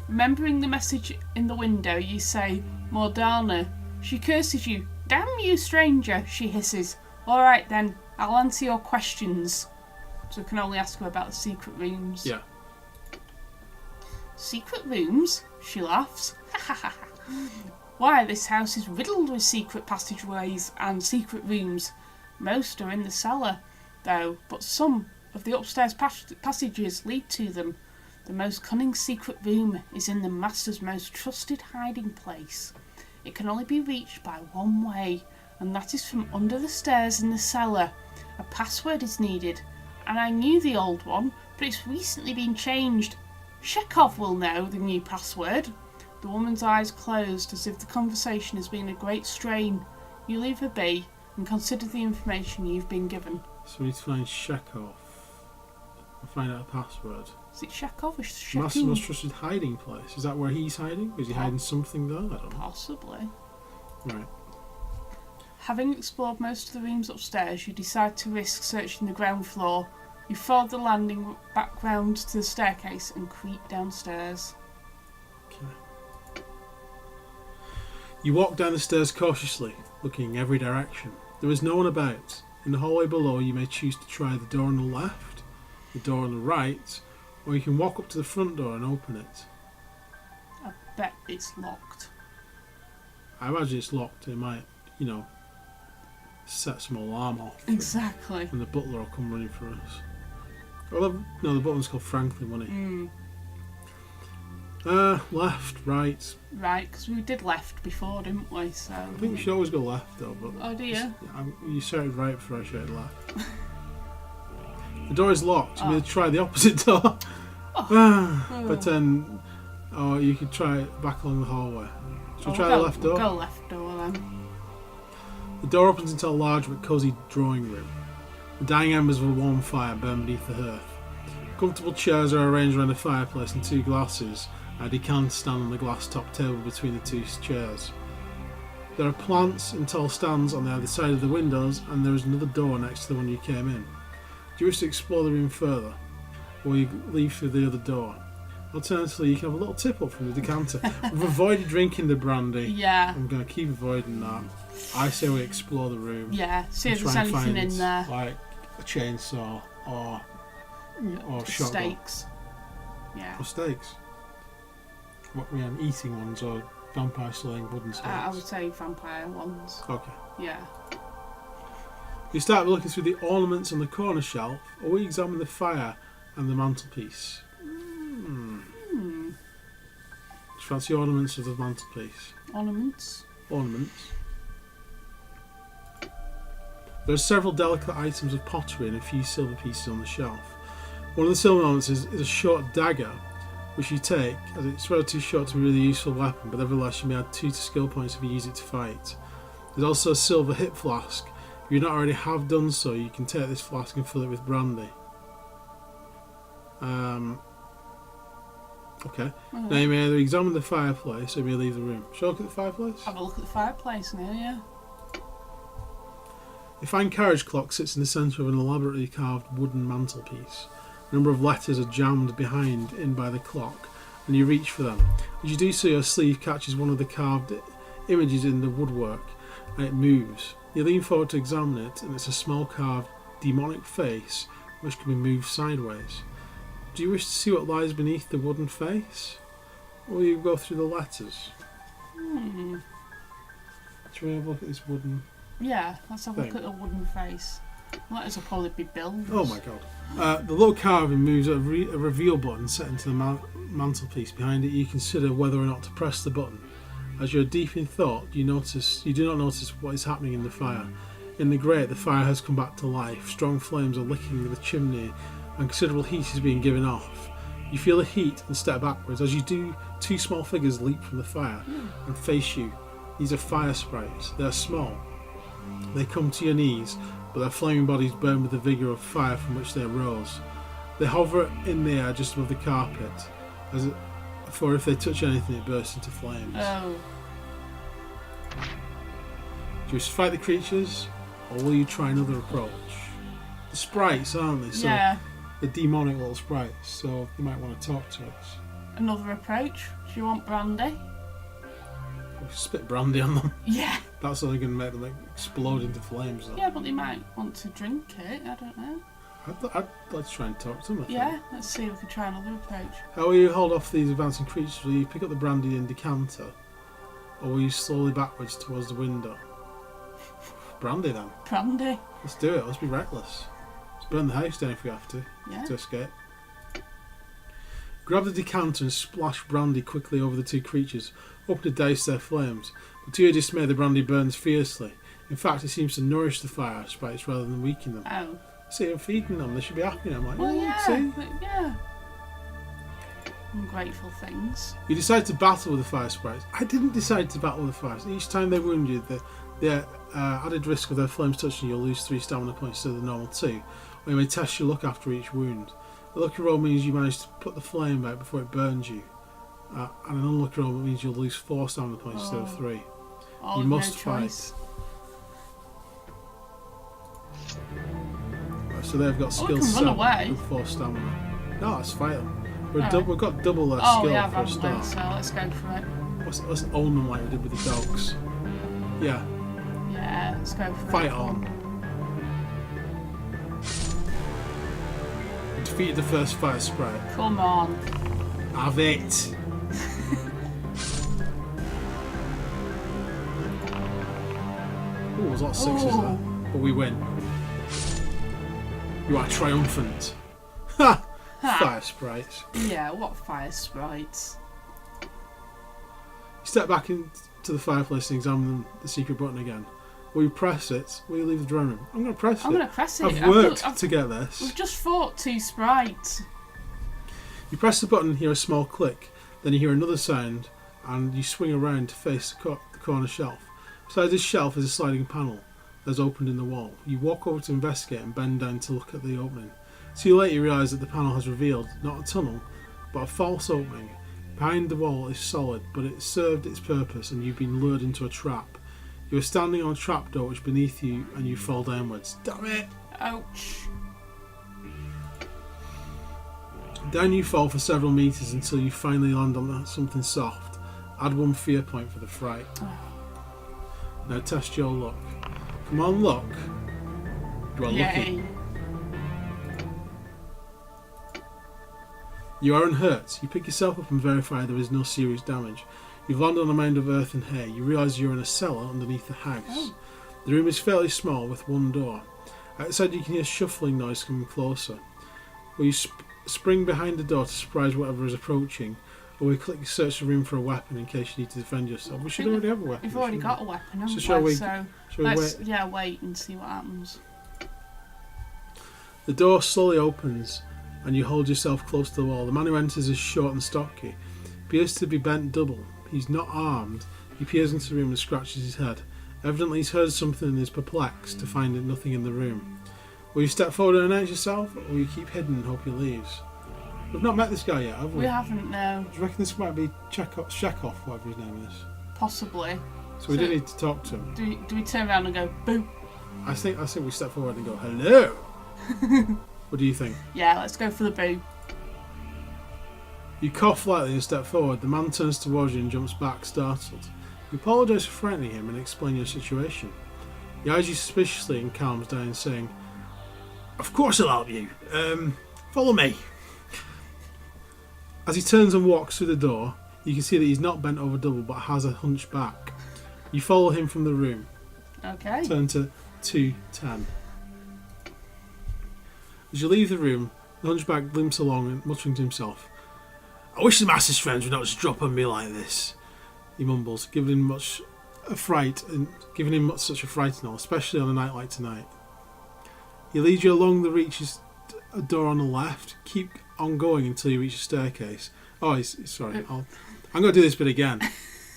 Remembering the message in the window, you say, Morgana. She curses you. Damn you, stranger, she hisses. Alright then, I'll answer your questions. So we can only ask her about the secret rooms. Yeah. Secret rooms? She laughs. Why, this house is riddled with secret passageways and secret rooms. Most are in the cellar, though, but some of the upstairs passages lead to them. The most cunning secret room is in the master's most trusted hiding place. It can only be reached by one way, and that is from under the stairs in the cellar. A password is needed, and I knew the old one, but it's recently been changed. Chekhov will know the new password. The woman's eyes closed as if the conversation has been a great strain. You leave her be and consider the information you've been given. So we need to find Chekhov and find out a password. Is it Chekhov or Master's Chekhov? most trusted hiding place. Is that where he's hiding? Is he hiding something there? I don't know. Possibly. Right. Having explored most of the rooms upstairs, you decide to risk searching the ground floor. You follow the landing back round to the staircase and creep downstairs. Okay. You walk down the stairs cautiously, looking in every direction. There is no one about. In the hallway below, you may choose to try the door on the left, the door on the right, or you can walk up to the front door and open it. I bet it's locked. I imagine it's locked. It might, set some alarm off. Exactly. And the butler will come running for us. Well, no, the butler's called Franklin, wasn't he? Left, right. Right, because we did left before, didn't we? So I think we should always go left, though. But oh dear. You shouted right before I shouted left. The door is locked. You may try the opposite door. But then, you could try it back along the hallway. Should we try the left door? We'll go left door then. The door opens into a large but cosy drawing room. The dying embers of a warm fire burn beneath the hearth. Comfortable chairs are arranged around the fireplace and two glasses and a decanter stand on the glass-topped table between the two chairs. There are plants and tall stands on the other side of the windows, and there is another door next to the one you came in. Do you wish to explore the room further, or you leave through the other door? Alternatively, you can have a little tip up from the decanter. We've avoided drinking the brandy. Yeah. I'm going to keep avoiding that. I say we explore the room. Yeah, see if and there's try and anything find, in there. like a chainsaw or shotgun. Stakes. Yeah. Or stakes. What eating ones or vampire slaying wooden stakes? I would say vampire ones. Okay. Yeah. You start looking through the ornaments on the corner shelf, or we examine the fire and the mantelpiece. Just fancy ornaments of the mantelpiece. Ornaments. There are several delicate items of pottery and a few silver pieces on the shelf. One of the silver ornaments is a short dagger, which you take, as it's rather too short to be a really useful weapon, but nevertheless you may add 2 to skill points if you use it to fight. There's also a silver hip flask. If you not already have done so, you can take this flask and fill it with brandy. Okay. Now you may either examine the fireplace or you may leave the room. Shall I look at the fireplace? Have a look at the fireplace now, yeah. A fine carriage clock sits in the centre of an elaborately carved wooden mantelpiece. A number of letters are jammed in by the clock, and you reach for them. As you do so, your sleeve catches one of the carved images in the woodwork, and it moves. You lean forward to examine it, and it's a small carved demonic face which can be moved sideways. Do you wish to see what lies beneath the wooden face? Or will you go through the letters? Shall we have a look at this wooden... Yeah, let's have a look at the wooden face. Letters will probably be bills. Oh my god. The little carving moves a reveal button set into the mantelpiece. Behind it you consider whether or not to press the button. As you're deep in thought, you do not notice what is happening in the fire. In the grate, the fire has come back to life. Strong flames are licking the chimney and considerable heat is being given off. You feel the heat and step backwards. As you do, 2 small figures leap from the fire and face you. These are fire sprites. They are small. They come to your knees, but their flaming bodies burn with the vigour of fire from which they arose. They hover in the air just above the carpet, for if they touch anything it bursts into flames. Oh. Do you wish to fight the creatures, or will you try another approach? The sprites, aren't they? So Yeah. the demonic little sprites, so you might want to talk to us. Another approach. Do you want brandy? We should spit brandy on them. Yeah. That's only going to make them explode into flames, though. Yeah, but they might want to drink it. I don't know. I'd like to try and talk to them. Yeah, let's see if we can try another approach. How will you hold off these advancing creatures? Will you pick up the brandy and decanter, or will you slowly backwards towards the window? Brandy then. Brandy. Let's do it. Let's be reckless. Let's burn the house down if we have to. Yeah. To escape. Grab the decanter and splash brandy quickly over the 2 creatures, hoping to douse their flames. But to your dismay, the brandy burns fiercely. In fact, it seems to nourish the fire sprites rather than weaken them. Oh. See, I'm feeding them. They should be happy now. I'm like, Well, oh, yeah. see? Yeah. Ungrateful things. You decide to battle with the fire sprites. I didn't decide to battle with the fires. Each time they wound you, the added risk of their flames touching you, you'll lose 3 stamina points instead of the normal 2. Or you may test your luck after each wound. The lucky roll means you manage to put the flame out before it burns you. And an unlucky roll means you'll lose 4 stamina points instead of 3. Oh, You must no choice. Right, so they've got we skill can 7 run away. with 4 stamina. No, let's fight them. Alright. We've got double their Oh, skill yeah, for a haven't we? start. So let's go for it. Let's own them like we did with the dogs. Yeah, Yeah, let's go for it. fight on. We defeated the first fire sprite. Come on. Have it! Ooh, there's a lot of 6s Ooh. there. But we win. You are triumphant. Ha! Ha. Fire sprites. Yeah, what fire sprites? You step back into the fireplace and examine the secret button again. Will you press it? Will you leave the drawing room? I'm going to press it. I'm going to press it. I've worked to get this. We've just fought 2 sprites. You press the button, hear a small click, then you hear another sound, and you swing around to face the corner shelf. Beside this shelf is a sliding panel that's opened in the wall. You walk over to investigate and bend down to look at the opening. See later you realise that the panel has revealed not a tunnel, but a false opening. Behind the wall is solid, but it served its purpose and you've been lured into a trap. You are standing on a trapdoor which beneath you and you fall downwards. Damn it! Ouch. Down you fall for several metres until you finally land on something soft. Add 1 fear point for the fright. Now test your luck. Come on, luck. You are lucky. Yay. You are unhurt. You pick yourself up and verify there is no serious damage. You've landed on a mound of earth and hay. You realise you're in a cellar underneath the house. Oh. The room is fairly small with 1 door. Outside you can hear shuffling noise coming closer. Will you spring behind the door to surprise whatever is approaching, or will you click search the room for a weapon in case you need to defend yourself? We should already have a weapon. We've already shouldn't got a weapon, haven't we? shall we let's wait? wait and see what happens. The door slowly opens and you hold yourself close to the wall. The man who enters is short and stocky. Appears to be bent double. He's not armed. He peers into the room and scratches his head. Evidently he's heard something and is perplexed to find nothing in the room. Will you step forward and announce yourself, or will you keep hidden and hope he leaves? We've not met this guy yet, have we? We haven't, no. Do you reckon this might be Chekhov, whatever his name is? Possibly. So we do need to talk to him. Do we turn around and go, boo? I think we step forward and go, hello! What do you think? Yeah, let's go for the boo. You cough lightly and step forward. The man turns towards you and jumps back, startled. You apologise for frightening him and explain your situation. He eyes you suspiciously and calms down, saying, "Of course I'll help you. Follow me." As he turns and walks through the door, you can see that he's not bent over double but has a hunch back. You follow him from the room. Okay. Turn to 210. As you leave the room, the hunchback limps along and muttering to himself, "I wish the master's friends would not just drop on me like this," he mumbles, giving him such a fright and all, especially on a night like tonight. He leads you along the reaches a door on the left. Keep on going until you reach a staircase. Oh, he's sorry. I'm going to do this bit again.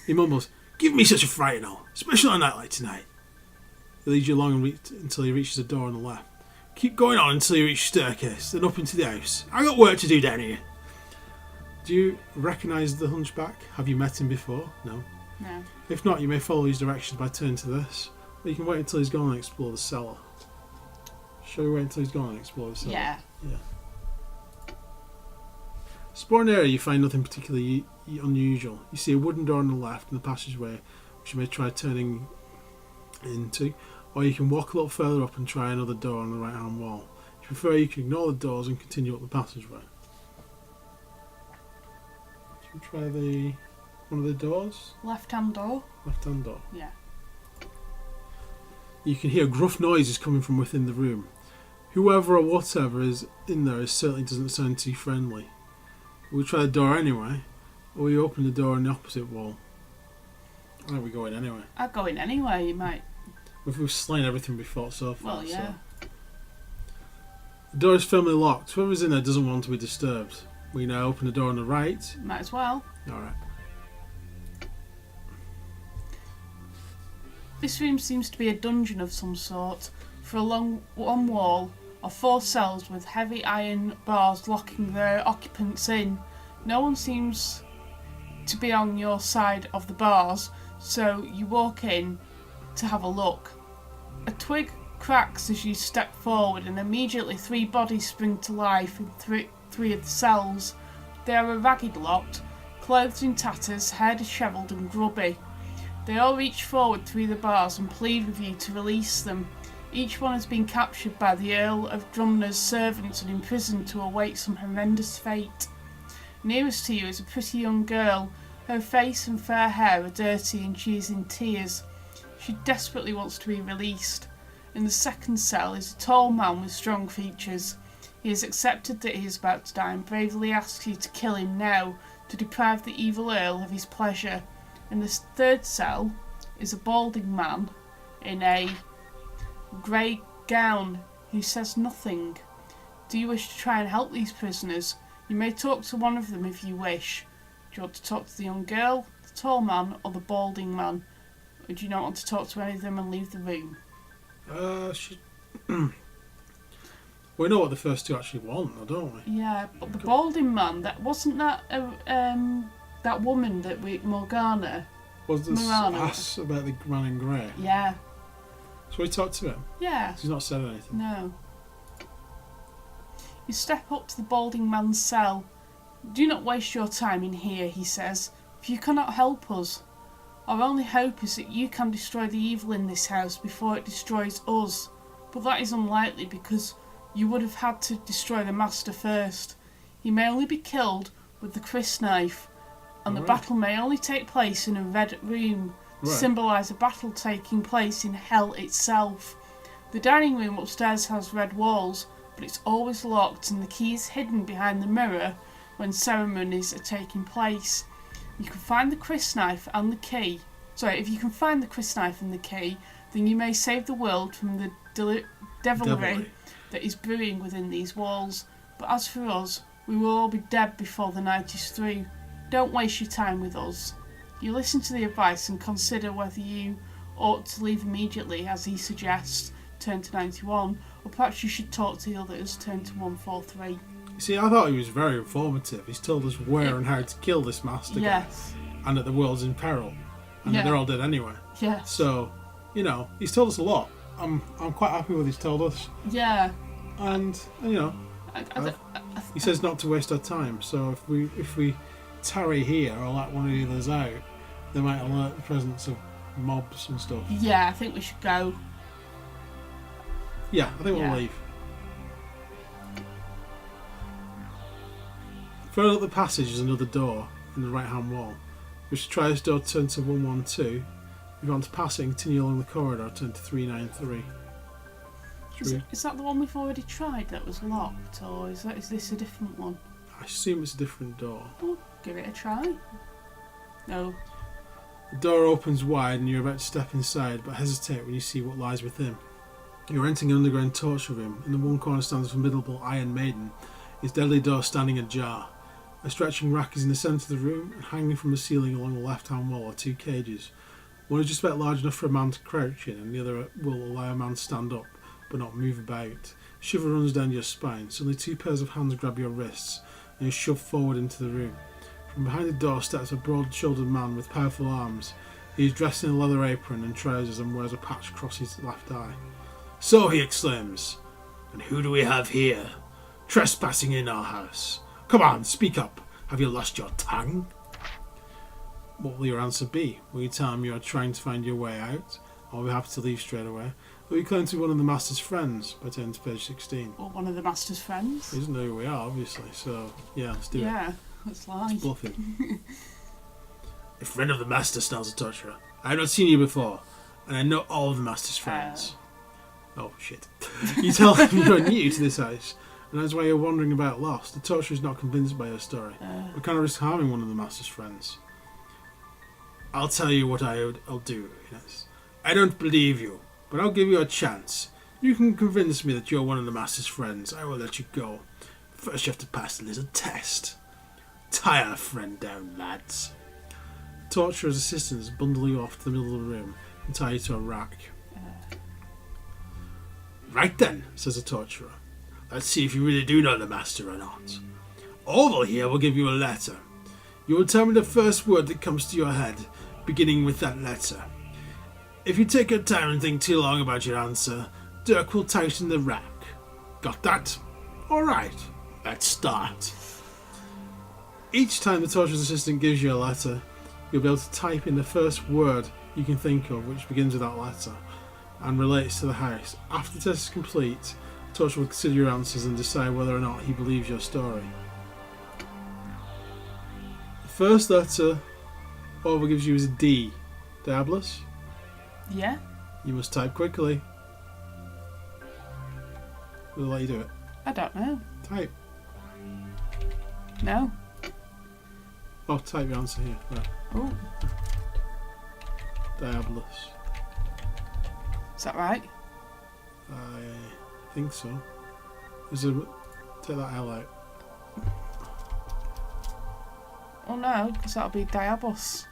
He mumbles, "Give me such a fright and all, especially on a night like tonight." He leads you along until he reaches a door on the left. Keep going on until you reach a staircase, then up into the house. I got work to do down here. Do you recognise the hunchback? Have you met him before? No. No. If not, you may follow his directions by turning to this. Or you can wait until he's gone and explore the cellar. Shall we wait until he's gone and explore the cellar? Yeah. Exploring the area, you find nothing particularly unusual. You see a wooden door on the left in the passageway, which you may try turning into, or you can walk a little further up and try another door on the right hand wall. If you prefer, you can ignore the doors and continue up the passageway. Should we try one of the doors? Left hand door? Left hand door. Yeah. You can hear gruff noises coming from within the room. Whoever or whatever is in there certainly doesn't sound too friendly. We'll try the door anyway, or we open the door on the opposite wall. I think we go in anyway. I'd go in anyway, you might. We've slain everything before so far. Well, yeah. So. The door is firmly locked. Whoever's in there doesn't want to be disturbed. We now open the door on the right. Might as well. Alright. This room seems to be a dungeon of some sort. For along one wall are 4 cells with heavy iron bars locking their occupants in. No one seems to be on your side of the bars, so you walk in to have a look. A twig cracks as you step forward, and immediately 3 bodies spring to life in three of the cells. They are a ragged lot, clothed in tatters, hair dishevelled and grubby. They all reach forward through the bars and plead with you to release them. Each one has been captured by the Earl of Drumner's servants and imprisoned to await some horrendous fate. Nearest to you is a pretty young girl. Her face and fair hair are dirty and she is in tears. She desperately wants to be released. In the second cell is a tall man with strong features. He has accepted that he is about to die and bravely asks you to kill him now to deprive the evil Earl of his pleasure. In the third cell is a balding man in a grey gown who says nothing. Do you wish to try and help these prisoners? You may talk to one of them if you wish. Do you want to talk to the young girl, the tall man, or the balding man? Or do you not want to talk to any of them and leave the room? We know what the first two actually want, though, don't we? Yeah, but the balding man, that woman that Morgana. Was this Morana. ass about the man in grey? Yeah. So we talked to him? Yeah. He's not said anything? No. You step up to the balding man's cell. Do not waste your time in here, he says, for you cannot help us. Our only hope is that you can destroy the evil in this house before it destroys us. But that is unlikely because you would have had to destroy the master first. He may only be killed with the crysknife, and the battle may only take place in a red room, to symbolise a battle taking place in hell itself. The dining room upstairs has red walls, but it's always locked and the key is hidden behind the mirror when ceremonies are taking place. You can find the crysknife and the key. If you can find the crysknife and the key, then you may save the world from the devilry that is brewing within these walls. But as for us, we will all be dead before the night is through. Don't waste your time with us. You listen to the advice and consider whether you ought to leave immediately, as he suggests, turn to 91, or perhaps you should talk to the others, turn to 143. See, I thought he was very informative. He's told us where and how to kill this master guy, and that the world's in peril, and that they're all dead anyway. Yeah. So, he's told us a lot. I'm quite happy with what he's told us. Yeah. And he says not to waste our time. So if we tarry here or let one of the others out, they might alert the presence of mobs and stuff. Yeah, I think we should go. Yeah, I think we'll leave. Further up the passage is another door in the right hand wall. We should try this door to turn to 112. If you want to pass it and continue along the corridor, turn to 393. Is that the one we've already tried that was locked, or is this a different one? I assume it's a different door. Well, give it a try. No. The door opens wide and you're about to step inside, but hesitate when you see what lies within. You're entering an underground torture room. In the one corner stands a formidable Iron Maiden, its deadly door standing ajar. A stretching rack is in the centre of the room, and hanging from the ceiling along the left-hand wall are 2 cages. One is just about large enough for a man to crouch in, and the other will allow a man to stand up, but not move about. Shiver runs down your spine. Suddenly 2 pairs of hands grab your wrists, and you're shoved forward into the room. From behind the door steps a broad-shouldered man with powerful arms. He is dressed in a leather apron and trousers and wears a patch across his left eye. "So," he exclaims, "and who do we have here? Trespassing in our house. Come on, speak up. Have you lost your tongue?" What will your answer be? Will you tell him you are trying to find your way out? Or will you happy to leave straight away? Will you claim to be one of the Master's friends by turning to page 16? Or one of the Master's friends? He doesn't know who we are, obviously, so yeah, let's do it. Yeah, let's lie. Let's bluff him. "A friend of the Master," snarls the torturer. "I have not seen you before, and I know all of the Master's friends." Oh, shit. You tell him you're new to this house, and that's why you're wandering about lost. The torturer is not convinced by your story. We can't risk harming one of the Master's friends. "I'll tell you what I'll do." Yes. "I don't believe you, but I'll give you a chance. You can convince me that you're one of the Master's friends. I will let you go. First you have to pass a little test. Tie our friend down, lads." The torturer's assistants bundle you off to the middle of the room and tie you to a rack. "Right then," says the torturer. "Let's see if you really do know the Master or not. Orville here will give you a letter. You will tell me the first word that comes to your head, beginning with that letter. If you take your time and think too long about your answer, Dirk will tighten the rack. Got that? Alright, let's start. Each time the torturer's assistant gives you a letter, you'll be able to type in the first word you can think of which begins with that letter and relates to the house. After the test is complete, the torturer will consider your answers and decide whether or not he believes your story. The first letter Orville gives you is a D. Diabolus? Yeah. You must type quickly. We'll let you do it. I don't know. Type. No. Oh, type your answer here. Right. Oh. Diabolus. Is that right? I think so. Take that L out. Oh no, because that'll be Diabos.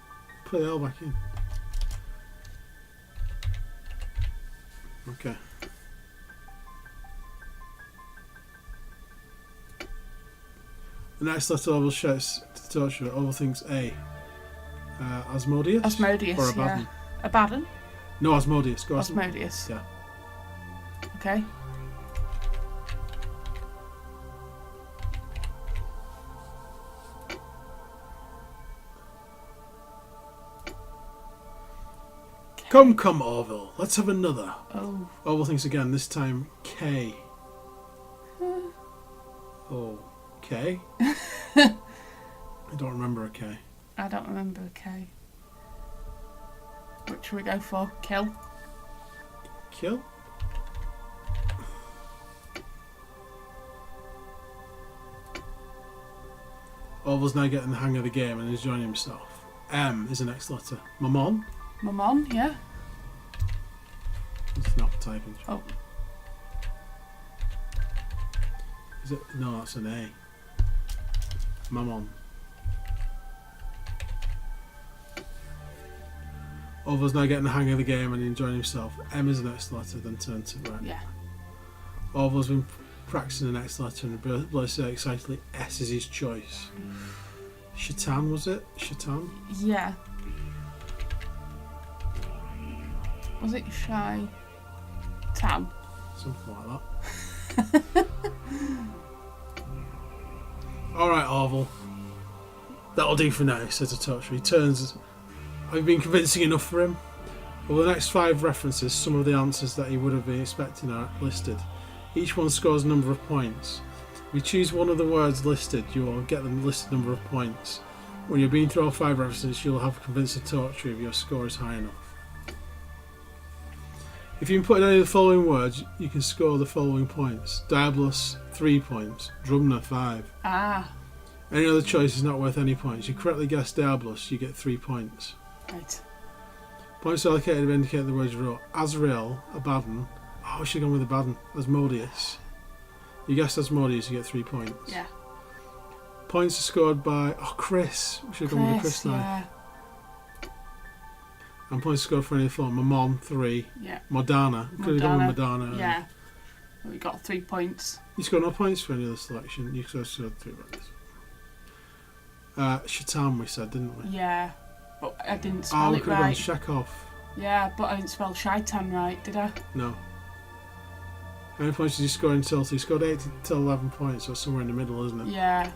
Put the L back in. Okay. The next letter Orville shouts to the torturer. Orville thinks A. Asmodeus? Asmodeus, Or Abaddon? yeah. Abaddon? No, Asmodeus. Go Asmodeus. Yeah. Okay. Come, Orville. Let's have another. Oh. Orville thinks again, this time K. Okay. I don't remember a K. I don't remember a K. Which should we go for? Kill? Kill? Orville's now getting the hang of the game and enjoying himself. M is the next letter. Mammon? Mammon, yeah. It's not typing. Oh. Is it? No, that's an A. Mammon. Orville's now getting the hang of the game and enjoying himself. M is the next letter, then turn to right. Yeah. Orville's been practicing the next letter and Blair said excitedly S is his choice. Shaitan, was it? Shaitan? Yeah. Was it Shy Tan? Something like that. Alright, Orville. That'll do for now, says the torturer. He turns. Have you been convincing enough for him? Over the next 5 references, some of the answers that he would have been expecting are listed. Each one scores a number of points. If you choose one of the words listed, you will get the listed number of points. When you've been through all 5 references, you'll have convinced the torturer if your score is high enough. If you input any of the following words, you can score the following points. Diabolus, 3 points. Drumner, 5. Ah. Any other choice is not worth any points. You correctly guess Diabolus, you get 3 points. Right. Points allocated indicate the words you wrote. Azrael, Abaddon. Oh, I should have gone with Abaddon. Asmodeus. You guessed Asmodeus, you get 3 points. Yeah. Points are scored by... Oh, Chris. We should have gone with Chris now. Yeah. And points scored for any of the following. Mammon, 3. Yeah. Madonna. We could have gone with Madonna. Yeah. We got 3 points. You scored no points for any other selection. You scored 3 points. Shaitan, we said, didn't we? Yeah. But I didn't spell we it could have gone right. Chekhov. Yeah, but I didn't spell Shaitan right, did I? No. How many points did you score in total? You scored 8 to 11 points, so somewhere in the middle, isn't it? Yeah.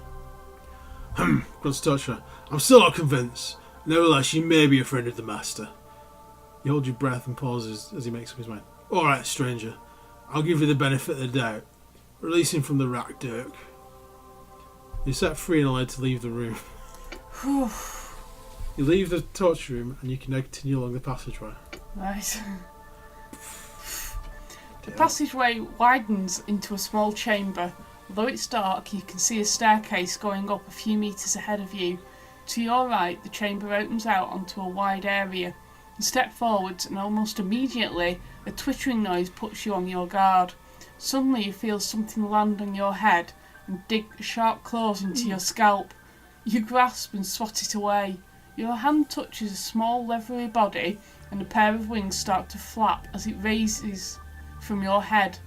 Grunts torturer. I'm still not convinced. Nevertheless, you may be a friend of the master. You hold your breath and pauses as he makes up his mind. Alright, stranger. I'll give you the benefit of the doubt. Release him from the rack, Dirk. You're set free and allowed to leave the room. You leave the torture room and you can now continue along the passageway. Right. The passageway widens into a small chamber. Although it's dark, you can see a staircase going up a few metres ahead of you. To your right, the chamber opens out onto a wide area. You step forwards and almost immediately a twittering noise puts you on your guard. Suddenly you feel something land on your head and dig sharp claws into your scalp. You grasp and swat it away. Your hand touches a small leathery body and a pair of wings start to flap as it raises from your head.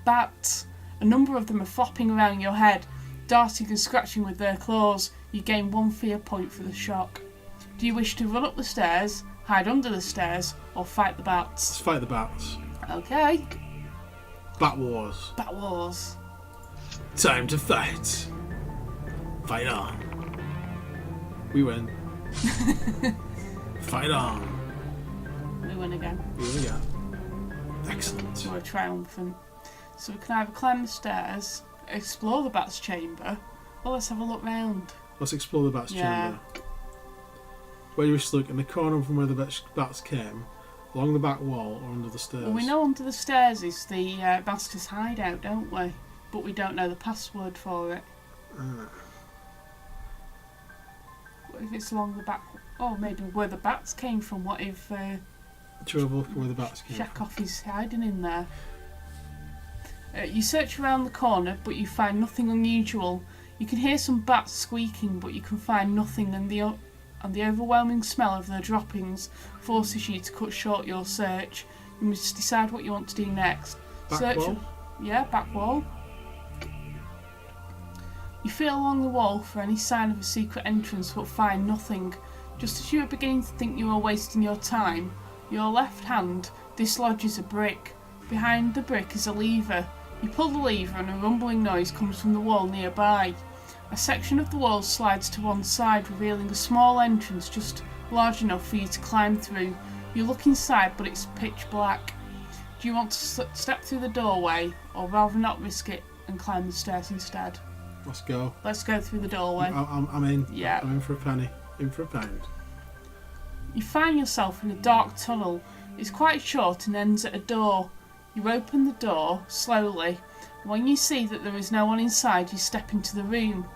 Bats. A number of them are flopping around your head, darting and scratching with their claws. You gain 1 fear point for the shock. Do you wish to run up the stairs, hide under the stairs, or fight the bats? Let's fight the bats. Okay. Bat Wars. Bat Wars. Time to fight. Fight on. We win. Fight on. We win again. We win again. Excellent. We're triumphant. So we can either climb the stairs, explore the Bat's chamber, or let's have a look round. Let's explore the Bat's chamber. Where do we look? In the corner from where the bats came, along the back wall, or under the stairs? Well, we know under the stairs is the Master's hideout, don't we? But we don't know the password for it. What if it's along the back? Oh, maybe where the bats came from. What if Trouble where the bats came Chekhov is hiding in there? You search around the corner, but you find nothing unusual. You can hear some bats squeaking, but you can find nothing, and the overwhelming smell of their droppings forces you to cut short your search. You must decide what you want to do next. Back wall? Yeah, back wall. You feel along the wall for any sign of a secret entrance, but find nothing. Just as you are beginning to think you are wasting your time, your left hand dislodges a brick. Behind the brick is a lever. You pull the lever and a rumbling noise comes from the wall nearby. A section of the wall slides to one side, revealing a small entrance just large enough for you to climb through. You look inside, but it's pitch black. Do you want to step through the doorway, or rather not risk it and climb the stairs instead? Let's go. Let's go through the doorway. I'm in. Yeah. I'm in for a penny. In for a pound. You find yourself in a dark tunnel. It's quite short and ends at a door. You open the door slowly. When you see that there is no one inside, you step into the room.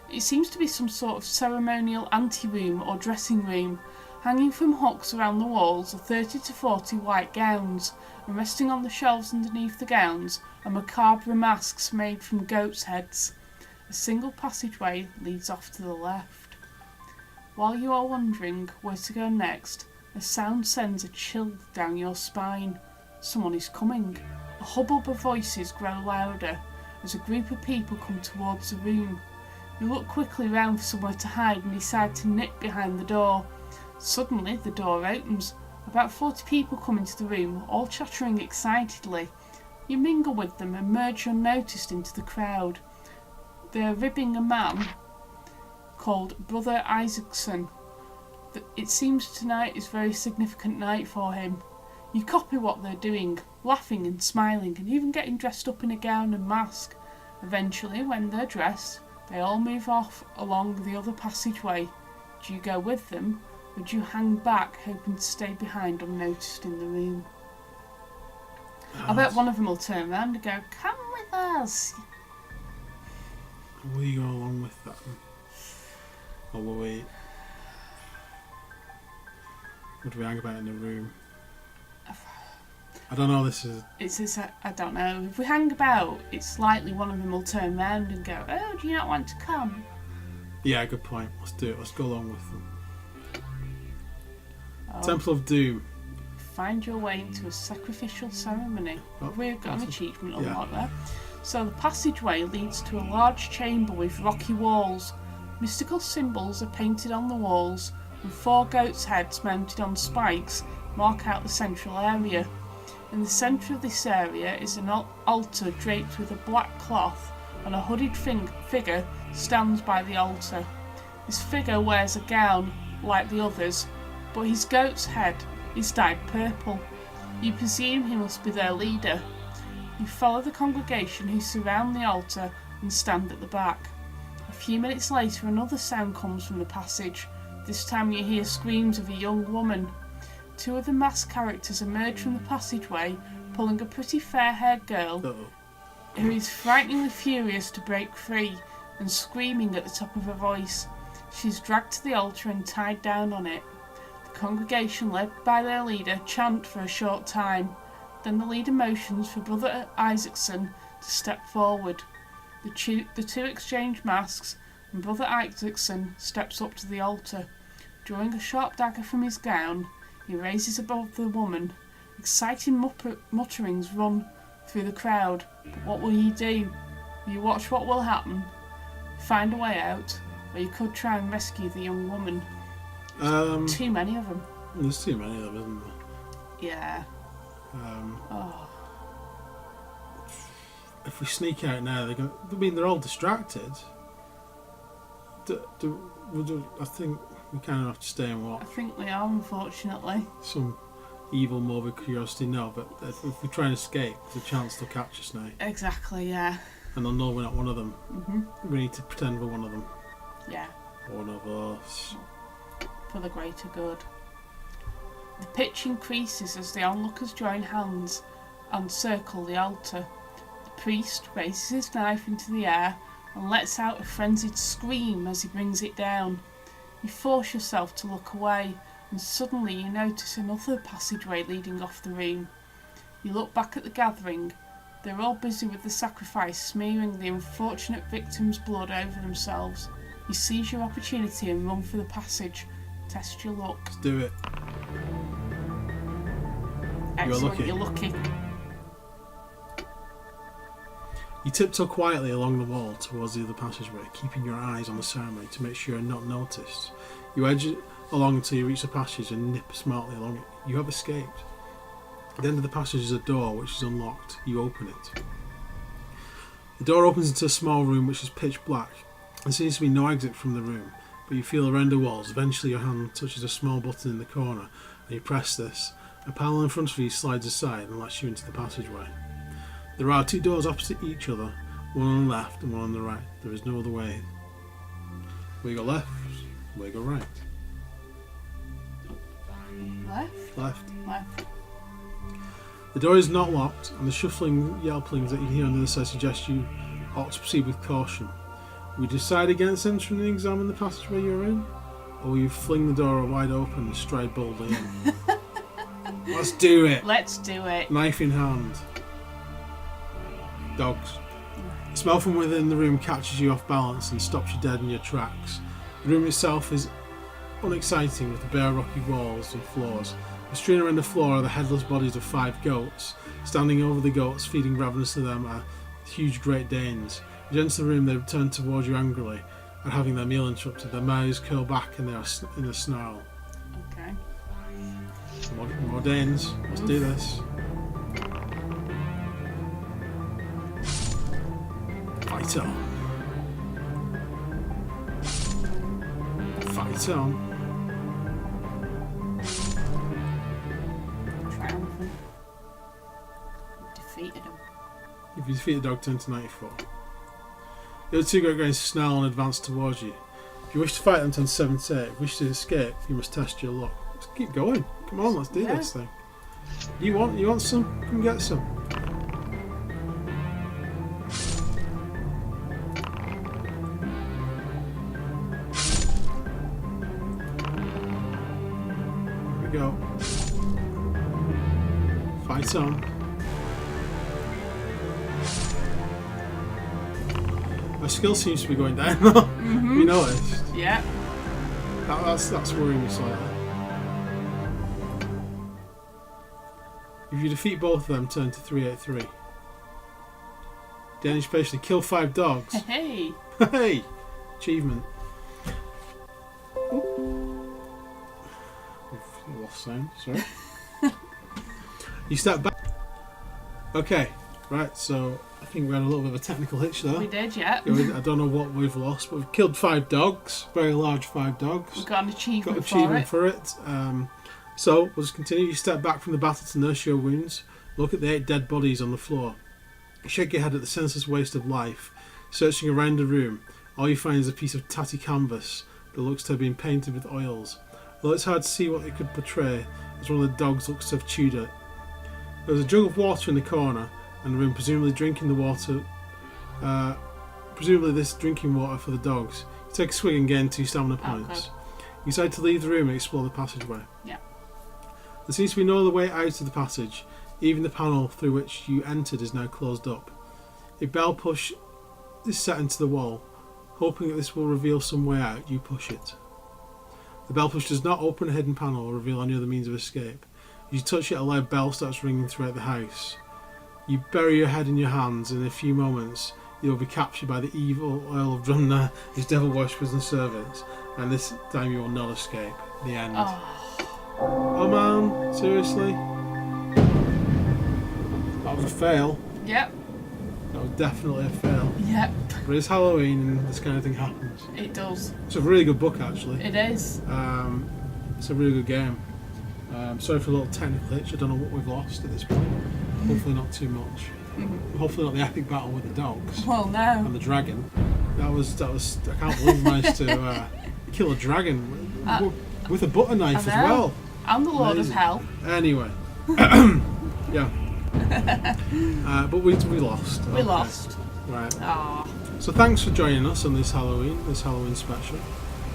It seems to be some sort of ceremonial ante-room or dressing room. Hanging from hooks around the walls are 30 to 40 white gowns, and resting on the shelves underneath the gowns are macabre masks made from goats' heads. A single passageway leads off to the left. While you are wondering where to go next, a sound sends a chill down your spine. Someone is coming. A hubbub of voices grow louder as a group of people come towards the room. You look quickly round for somewhere to hide and decide to nip behind the door. Suddenly, the door opens. About 40 people come into the room, all chattering excitedly. You mingle with them and merge unnoticed into the crowd. They are ribbing a man called Brother Isaacson. It seems tonight is a very significant night for him. You copy what they're doing, laughing and smiling, and even getting dressed up in a gown and mask. Eventually, when they're dressed, they all move off along the other passageway. Do you go with them, or do you hang back, hoping to stay behind unnoticed in the room? I bet one of them will turn around and go, "Come with us!" Will you go along with that? Or will we... What do we hang about in the room? I don't know, this is... I don't know. If we hang about, it's likely one of them will turn around and go, "Oh, do you not want to come?" Yeah, good point. Let's do it. Let's go along with them. Oh. Temple of Doom. Find your way into a sacrificial ceremony. Oh, We've got an achievement yeah. unlocked there. So the passageway leads to a large chamber with rocky walls. Mystical symbols are painted on the walls, and 4 goats' heads mounted on spikes mark out the central area. In the centre of this area is an altar draped with a black cloth, and a hooded figure stands by the altar. This figure wears a gown like the others, but his goat's head is dyed purple. You presume he must be their leader. You follow the congregation who surround the altar and stand at the back. A few minutes later, another sound comes from the passage. This time you hear screams of a young woman. 2 of the masked characters emerge from the passageway, pulling a pretty fair-haired girl who is frighteningly furious to break free and screaming at the top of her voice. She is dragged to the altar and tied down on it. The congregation, led by their leader, chant for a short time. Then the leader motions for Brother Isaacson to step forward. The two exchange masks, and Brother Isaacson steps up to the altar. Drawing a sharp dagger from his gown, he raises above the woman. Exciting mutterings run through the crowd. But what will you do? Will you watch what will happen? Find a way out, or you could try and rescue the young woman. Too many of them. There's too many of them, isn't there? Yeah. if we sneak out now, they're all distracted. I think we kind of have to stay and I watch. think we are, unfortunately. Some evil, morbid curiosity, no, but if we try and escape, there's a chance they'll catch us now. Exactly, yeah. And they'll know we're not one of them. Mhm. We need to pretend we're one of them. Yeah, One of us. for the greater good. The pitch increases as the onlookers join hands and circle the altar. The priest raises his knife into the air and lets out a frenzied scream as he brings it down. You force yourself to look away, and suddenly you notice another passageway leading off the room. You look back at the gathering. They're all busy with the sacrifice, smearing the unfortunate victim's blood over themselves. You seize your opportunity and run for the passage. Test your luck. Let's do it. Excellent, lucky. you're lucky. You tiptoe quietly along the wall towards the other passageway, keeping your eyes on the ceremony to make sure you're not noticed. You edge along until you reach the passage and nip smartly along it. You have escaped. At the end of the passage is a door which is unlocked. You open it. The door opens into a small room which is pitch black. There seems to be no exit from the room, but you feel around the walls. Eventually your hand touches a small button in the corner and you press this. A panel in front of you slides aside and lets you into the passageway. There are 2 doors opposite each other, one on the left and one on the right. There is no other way. We go left, we go right. Left? Left. Left. The door is not locked, and the shuffling yelpings that you hear on the other side suggest you ought to proceed with caution. We decide against entering and examine the passageway you're in, or you fling the door wide open and stride boldly in. Let's do it! Let's do it. Knife in hand. Dogs. The smell from within the room catches you off balance and stops you dead in your tracks. The room itself is unexciting, with the bare rocky walls and floors. Strewn around the floor are the headless bodies of 5 goats. Standing over the goats, feeding ravenously them, are huge Great Danes. As you enter the room, they turn towards you angrily at having their meal interrupted. Their mouths curl back and they are in a snarl. Okay. More Danes. Let's do this. Fight on. Fight on. Triumphant. Defeated him. If you defeat the dog, turn to 94. The other 2 great snarl and advance towards you. If you wish to fight them, turn to 78. If you wish to escape, you must test your luck. Let's keep going. Come on, let's do this thing. You want some? Come get some. Here we go. Fight on. My skill seems to be going down though. You noticed? Yeah. That's worrying me slightly. If you defeat both of them, turn to 383. Danish patiently kill 5 dogs. Hey. Hey! Achievement. We've lost sound, sorry. You step back. Okay, right, so I think we had a little bit of a technical hitch there. We did, yeah. I don't know what we've lost, but we've killed 5 dogs. Very large 5 dogs. We got an achievement, Got achievement for it. So we'll just continue. You step back from the battle to nurse your wounds. Look at the 8 dead bodies on the floor. You shake your head at the senseless waste of life. Searching around the room, all you find is a piece of tatty canvas that looks to have been painted with oils. Although it's hard to see what it could portray, as one of the dogs looks to have chewed it. There was a jug of water in the corner, and the room, presumably drinking the water. Presumably this drinking water for the dogs. You take a swig and gain 2 stamina points. You decide to leave the room and explore the passageway. Yeah. There seems to be no other way out of the passage. Even the panel through which you entered is now closed up. A bell push is set into the wall. Hoping that this will reveal some way out, you push it. The bell push does not open a hidden panel or reveal any other means of escape. As you touch it, a loud bell starts ringing throughout the house. You bury your head in your hands, and in a few moments you will be captured by the evil Earl of Drumna, his devil worshippers and servants, and this time you will not escape. The end. Oh man, seriously? That was a fail. Yep. That was definitely a fail. Yep, But it's Halloween and this kind of thing happens. it does. It's a really good book, actually. It is. It's a really good game. Sorry for a little technical hitch. I don't know what we've lost at this point. Hopefully not too much. Hopefully not the epic battle with the dogs Well, and no. the dragon. That was. I can't believe we managed to kill a dragon with a butter knife I as know. well. I'm the Lord Amazing. of Hell. Anyway, yeah. But we lost. We Okay. lost. Right. Ah, So thanks for joining us on this Halloween special.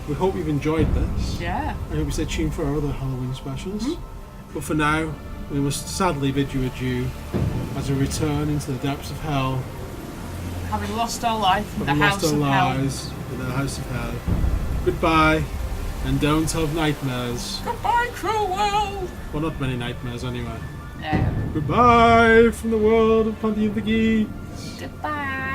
We hope you've enjoyed this. yeah. I hope you stay tuned for our other Halloween specials. But for now, we must sadly bid you adieu as we return into the depths of hell, Having lost our life in the having house lost our of hell. lives in the house of hell. Goodbye, and don't have nightmares. Goodbye, cruel world. Well, not many nightmares anyway. No. Goodbye from the world of Plenty of the Geeks. Goodbye.